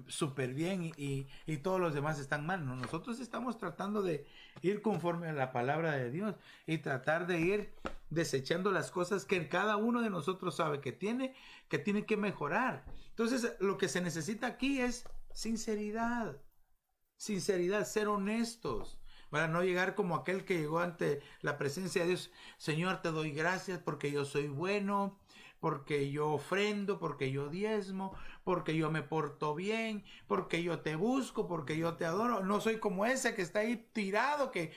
súper bien y todos los demás están mal, ¿no? Nosotros estamos tratando de ir conforme a la palabra de Dios y tratar de ir desechando las cosas que cada uno de nosotros sabe que tiene que mejorar. Entonces, lo que se necesita aquí es sinceridad, ser honestos, para no llegar como aquel que llegó ante la presencia de Dios. Señor, te doy gracias porque yo soy bueno, porque yo ofrendo, porque yo diezmo, porque yo me porto bien, porque yo te busco, porque yo te adoro. No soy como ese que está ahí tirado, que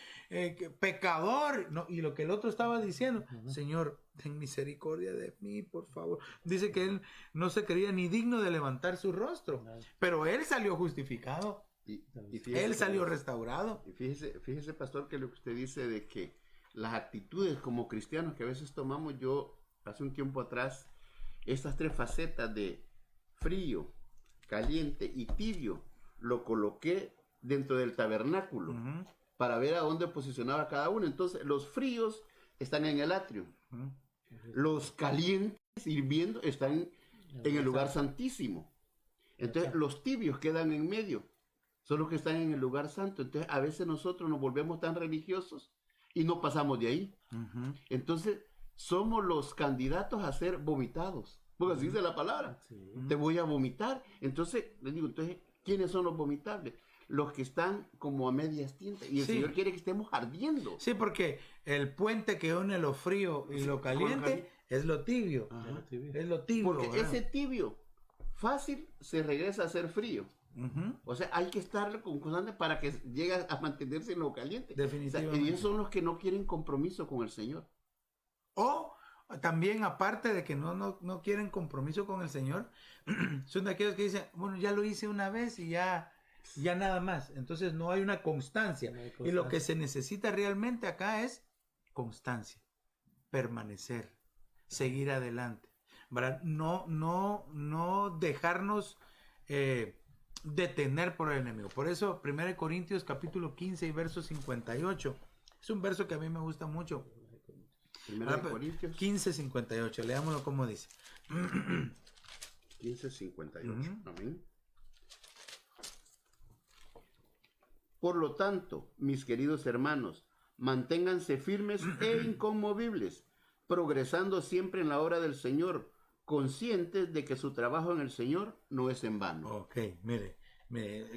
pecador. No, y lo que el otro estaba diciendo, Señor, ten misericordia de mí, por favor. Dice que él no se creía ni digno de levantar su rostro, pero él salió justificado. Y fíjese, él salió restaurado. Y fíjese, pastor, que lo que usted dice de que las actitudes como cristianos que a veces tomamos, yo hace un tiempo atrás, estas 3 facetas de frío, caliente y tibio, lo coloqué dentro del tabernáculo para ver a dónde posicionaba cada uno. Entonces, los fríos están en el atrio. Los calientes, hirviendo, están en el lugar santísimo. Entonces, los tibios quedan en medio. Son los que están en el lugar santo. Entonces, a veces nosotros nos volvemos tan religiosos y no pasamos de ahí. Entonces, somos los candidatos a ser vomitados. Porque así dice la palabra. Sí. Te voy a vomitar. Entonces, les digo, ¿quiénes son los vomitables? Los que están como a medias tintas. Y el Señor quiere que estemos ardiendo. Sí, porque el puente que une lo frío y lo caliente es lo tibio. Es lo tibio. Porque ese tibio fácil se regresa a ser frío. O sea, hay que estar constante para que llegue a mantenerse en lo caliente. Definitivamente. O sea, ellos son los que no quieren compromiso con el Señor. O también, aparte de que no quieren compromiso con el Señor, son de aquellos que dicen, bueno, ya lo hice una vez y ya nada más. Entonces no hay una constancia. Y lo que se necesita realmente acá es constancia, permanecer, seguir adelante, ¿verdad? No dejarnos detener por el enemigo. Por eso 1 Corintios capítulo 15 y verso 58 es un verso que a mí me gusta mucho. 1 Corintios 15:58, leámoslo como dice. 15:58. Amén. Por lo tanto, mis queridos hermanos, manténganse firmes e inconmovibles, progresando siempre en la obra del Señor, conscientes de que su trabajo en el Señor no es en vano. Ok, mire,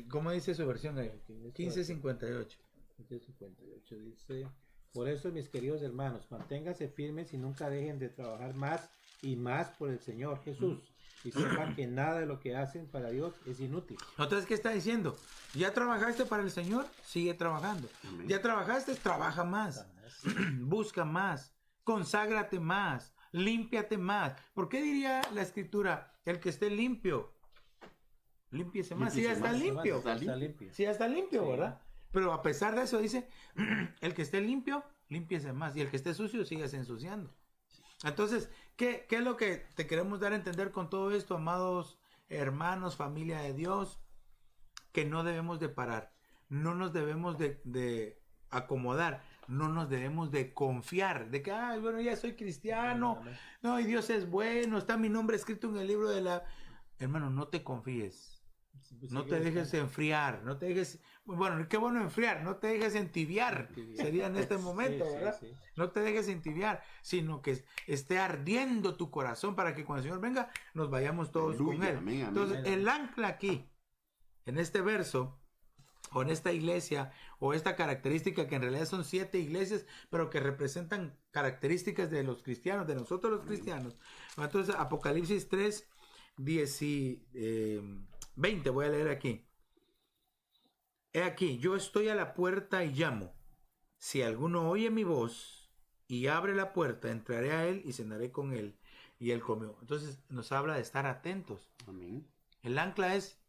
¿cómo dice su versión ahí? 15:58. 15:58 dice: por eso, mis queridos hermanos, manténganse firmes y nunca dejen de trabajar más y más por el Señor Jesús. Y sepan que nada de lo que hacen para Dios es inútil. Entonces, ¿qué está diciendo? ¿Ya trabajaste para el Señor? Sigue trabajando. Amén. ¿Ya trabajaste? Trabaja más. Busca más. Conságrate más. Límpiate más. ¿Por qué diría la Escritura? El que esté limpio, límpiese más. Sí, ya está limpio. Está limpio. Sí, ya está limpio, Sí. ¿verdad? Pero a pesar de eso dice, el que esté limpio, límpiese más. Y el que esté sucio, sígase ensuciando. Entonces, ¿qué es lo que te queremos dar a entender con todo esto, amados hermanos, familia de Dios? Que no debemos de parar, no nos debemos de acomodar, no nos debemos de confiar, de que, bueno, ya soy cristiano, no, y Dios es bueno, está mi nombre escrito en el libro de la... Hermano, no te confíes. No te dejes enfriar, no te dejes, bueno, qué bueno enfriar, no te dejes entibiar, sería en este momento, ¿verdad? Sí. No te dejes entibiar, sino que esté ardiendo tu corazón para que cuando el Señor venga, nos vayamos todos Aleluya, con Él. amén, amén. Entonces, el ancla aquí, en este verso, o en esta iglesia, o esta característica que en realidad son 7 iglesias, pero que representan características de los cristianos, de nosotros los cristianos. Entonces, Apocalipsis 3, 20, voy a leer aquí. He aquí, yo estoy a la puerta y llamo. Si alguno oye mi voz y abre la puerta, entraré a él y cenaré con él y él conmigo. Entonces nos habla de estar atentos. Amén. El ancla es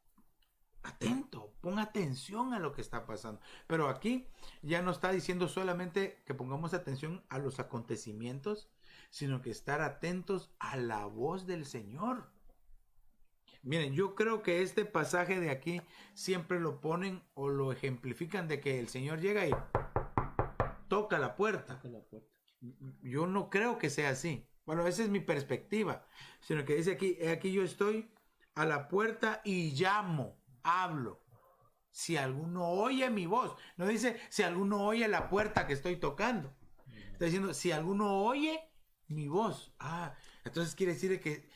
atento, pon atención a lo que está pasando. Pero aquí ya no está diciendo solamente que pongamos atención a los acontecimientos, sino que estar atentos a la voz del Señor. Miren, yo creo que este pasaje de aquí siempre lo ponen o lo ejemplifican de que el Señor llega y toca la puerta. Yo no creo que sea así. Bueno, esa es mi perspectiva. Sino que dice aquí yo estoy a la puerta y llamo, hablo. Si alguno oye mi voz. No dice si alguno oye la puerta que estoy tocando. Está diciendo si alguno oye mi voz. Entonces quiere decir que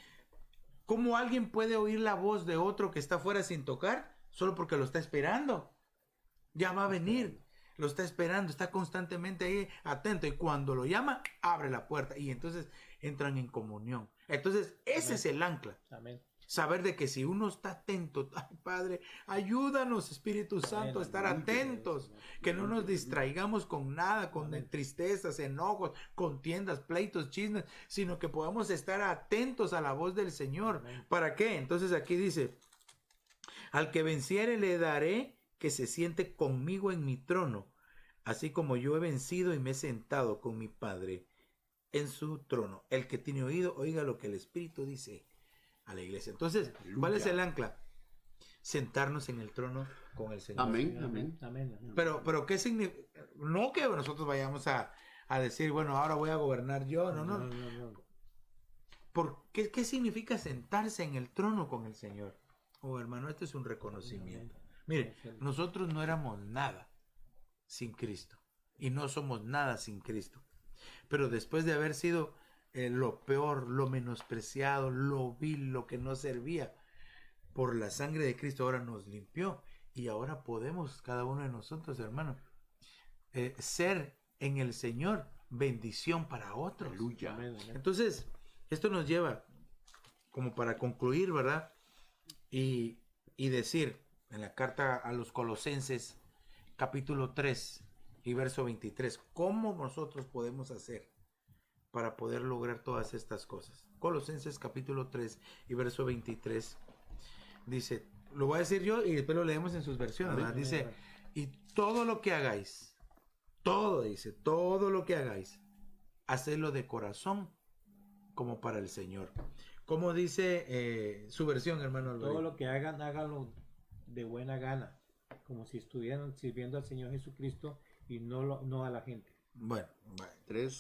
¿cómo alguien puede oír la voz de otro que está afuera sin tocar? Solo porque lo está esperando. Ya va a venir. Lo está esperando, está constantemente ahí atento. Y cuando lo llama, abre la puerta. Y entonces entran en comunión. Entonces, ese es el ancla. Amén. Saber de que si uno está atento, ay Padre, ayúdanos Espíritu Santo a estar atentos, que no nos distraigamos con nada, con tristezas, enojos, contiendas, pleitos, chismes, sino que podamos estar atentos a la voz del Señor. ¿Para qué? Entonces aquí dice, al que venciere le daré que se siente conmigo en mi trono, así como yo he vencido y me he sentado con mi Padre en su trono. El que tiene oído, oiga lo que el Espíritu dice a la iglesia. Entonces, ¿cuál es el ancla? Sentarnos en el trono con el Señor. Amén, amén. Amén. Pero ¿qué significa? No que nosotros vayamos a decir, bueno, ahora voy a gobernar yo. No. ¿Qué significa sentarse en el trono con el Señor? Hermano, esto es un reconocimiento. Mire, nosotros no éramos nada sin Cristo. Y no somos nada sin Cristo. Pero después de haber sido lo peor, lo menospreciado, lo vil, lo que no servía, por la sangre de Cristo ahora nos limpió y ahora podemos, cada uno de nosotros, hermano, ser en el Señor bendición para otros. Aleluya. Entonces, esto nos lleva como para concluir, ¿verdad? Y decir en la carta a los Colosenses, capítulo 3 y verso 23, ¿cómo nosotros podemos hacer para poder lograr todas estas cosas. Colosenses capítulo 3 y verso 23 dice, lo voy a decir yo y después lo leemos en sus versiones, ¿verdad? Dice, y todo lo que hagáis, todo lo que hagáis, hacedlo de corazón como para el Señor. Como dice su versión, hermano Alvarito. Todo lo que hagan, háganlo de buena gana, como si estuvieran sirviendo al Señor Jesucristo y no a la gente. Bueno,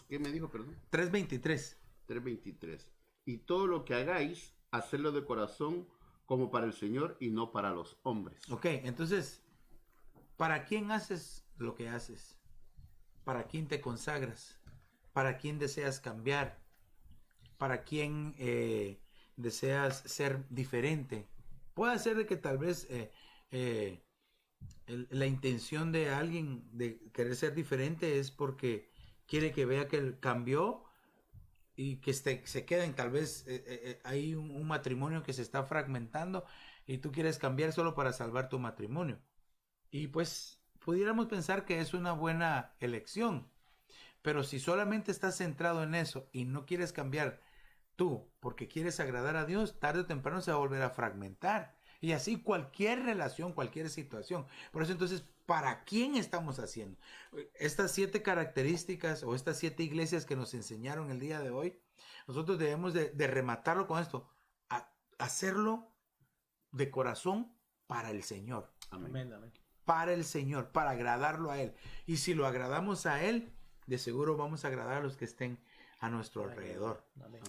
¿Qué me dijo, perdón? 3:23. 3:23. Y todo lo que hagáis, hacedlo de corazón como para el Señor y no para los hombres. Ok, entonces, ¿para quién haces lo que haces? ¿Para quién te consagras? ¿Para quién deseas cambiar? ¿Para quién deseas ser diferente? Puede ser de que tal vez la intención de alguien de querer ser diferente es porque quiere que vea que él cambió y que se queden, tal vez hay un matrimonio que se está fragmentando y tú quieres cambiar solo para salvar tu matrimonio. Y pues pudiéramos pensar que es una buena elección, pero si solamente estás centrado en eso y no quieres cambiar tú porque quieres agradar a Dios, tarde o temprano se va a volver a fragmentar. Y así cualquier relación, cualquier situación. Por eso entonces, ¿para quién estamos haciendo? Estas 7 características o estas 7 iglesias que nos enseñaron el día de hoy, nosotros debemos de rematarlo con esto. Hacerlo de corazón para el Señor. Amén. Para el Señor, para agradarlo a Él. Y si lo agradamos a Él, de seguro vamos a agradar a los que estén a nuestro alrededor.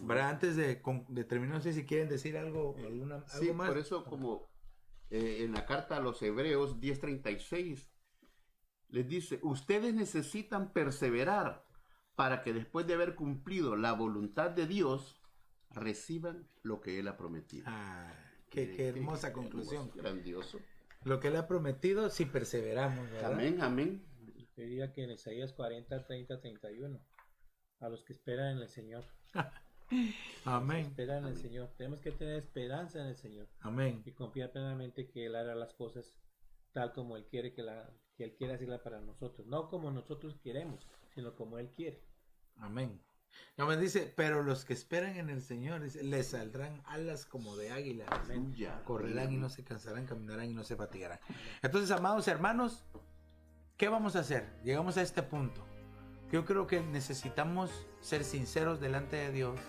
Antes de terminar, no sé si quieren decir algo, algo más. Por eso como en la carta a los Hebreos 10:36 les dice, ustedes necesitan perseverar para que después de haber cumplido la voluntad de Dios, reciban lo que Él ha prometido. Qué hermosa conclusión. Grandioso. Lo que Él ha prometido, si perseveramos, ¿verdad? Amén. Diría que en Isaías 40, 30, 31, a los que esperan en el Señor. Amén. Esperan en el Señor. Tenemos que tener esperanza en el Señor. Amén. Y confiar plenamente que Él hará las cosas tal como Él quiere que Él quiere hacerla para nosotros. No como nosotros queremos, sino como Él quiere. Amén. Me dice, pero los que esperan en el Señor, dice, les saldrán alas como de águila. Correrán y no se cansarán, caminarán y no se fatigarán. Entonces, amados hermanos, ¿qué vamos a hacer? Llegamos a este punto. Yo creo que necesitamos ser sinceros delante de Dios,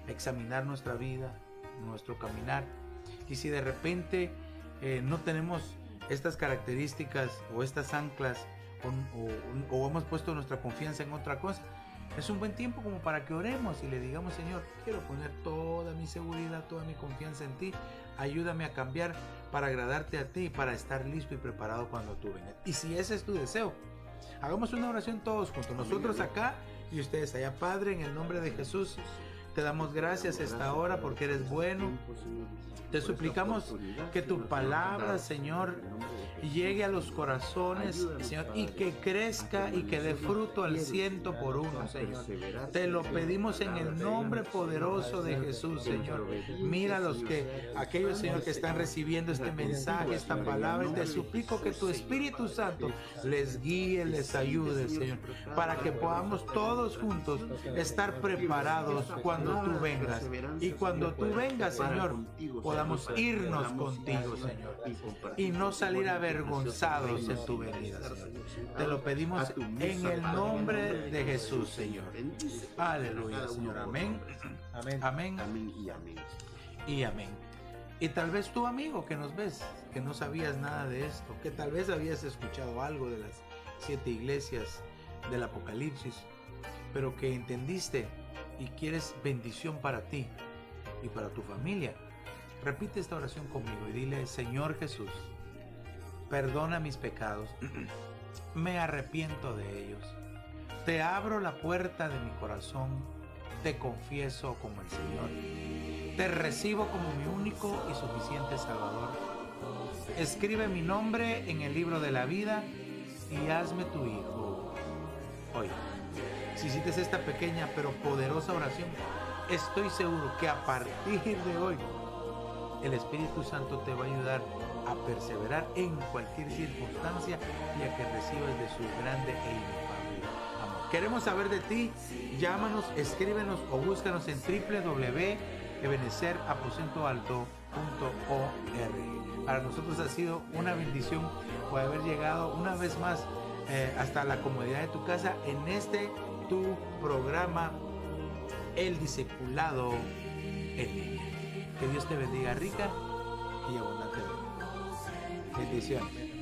examinar nuestra vida, nuestro caminar. Y si de repente no tenemos estas características o estas anclas o hemos puesto nuestra confianza en otra cosa, es un buen tiempo como para que oremos y le digamos, Señor, quiero poner toda mi seguridad, toda mi confianza en ti. Ayúdame a cambiar para agradarte a ti, para estar listo y preparado cuando tú vengas. Y si ese es tu deseo, hagamos una oración todos juntos, nosotros acá y ustedes allá. Padre, en el nombre de Jesús, te damos gracias esta hora porque eres bueno. Te suplicamos que tu palabra, Señor, llegue a los corazones, Señor, y que crezca y que dé fruto al 100%, Señor. Te lo pedimos en el nombre poderoso de Jesús, Señor. Mira aquellos, Señor, que están recibiendo este mensaje, esta palabra, y te suplico que tu Espíritu Santo les guíe, les ayude, Señor, para que podamos todos juntos estar preparados cuando tú vengas. Y cuando tú vengas, Señor, podamos irnos contigo, Señor, y no salir avergonzados en tu venida, Señor. Te lo pedimos en el nombre de Jesús, Señor. Aleluya, Señor. Amén. Amén. Y amén. Y tal vez tú, amigo, que nos ves, que no sabías nada de esto, que tal vez habías escuchado algo de las 7 iglesias del Apocalipsis, pero que entendiste y quieres bendición para ti y para tu familia, repite esta oración conmigo y dile: Señor Jesús, perdona mis pecados, me arrepiento de ellos, te abro la puerta de mi corazón, te confieso como el Señor, te recibo como mi único y suficiente Salvador. Escribe mi nombre en el libro de la vida y hazme tu hijo hoy. Si hiciste esta pequeña pero poderosa oración, estoy seguro que a partir de hoy el Espíritu Santo te va a ayudar a perseverar en cualquier circunstancia y a que recibas de su grande e inefable amor. Queremos saber de ti. Llámanos, escríbenos o búscanos en www.ebenezeraposentoalto.org. Para nosotros ha sido una bendición poder haber llegado una vez más hasta la comodidad de tu casa en este tu programa, El Discipulado en Línea. Que Dios te bendiga rica y abundantemente. Bendiciones.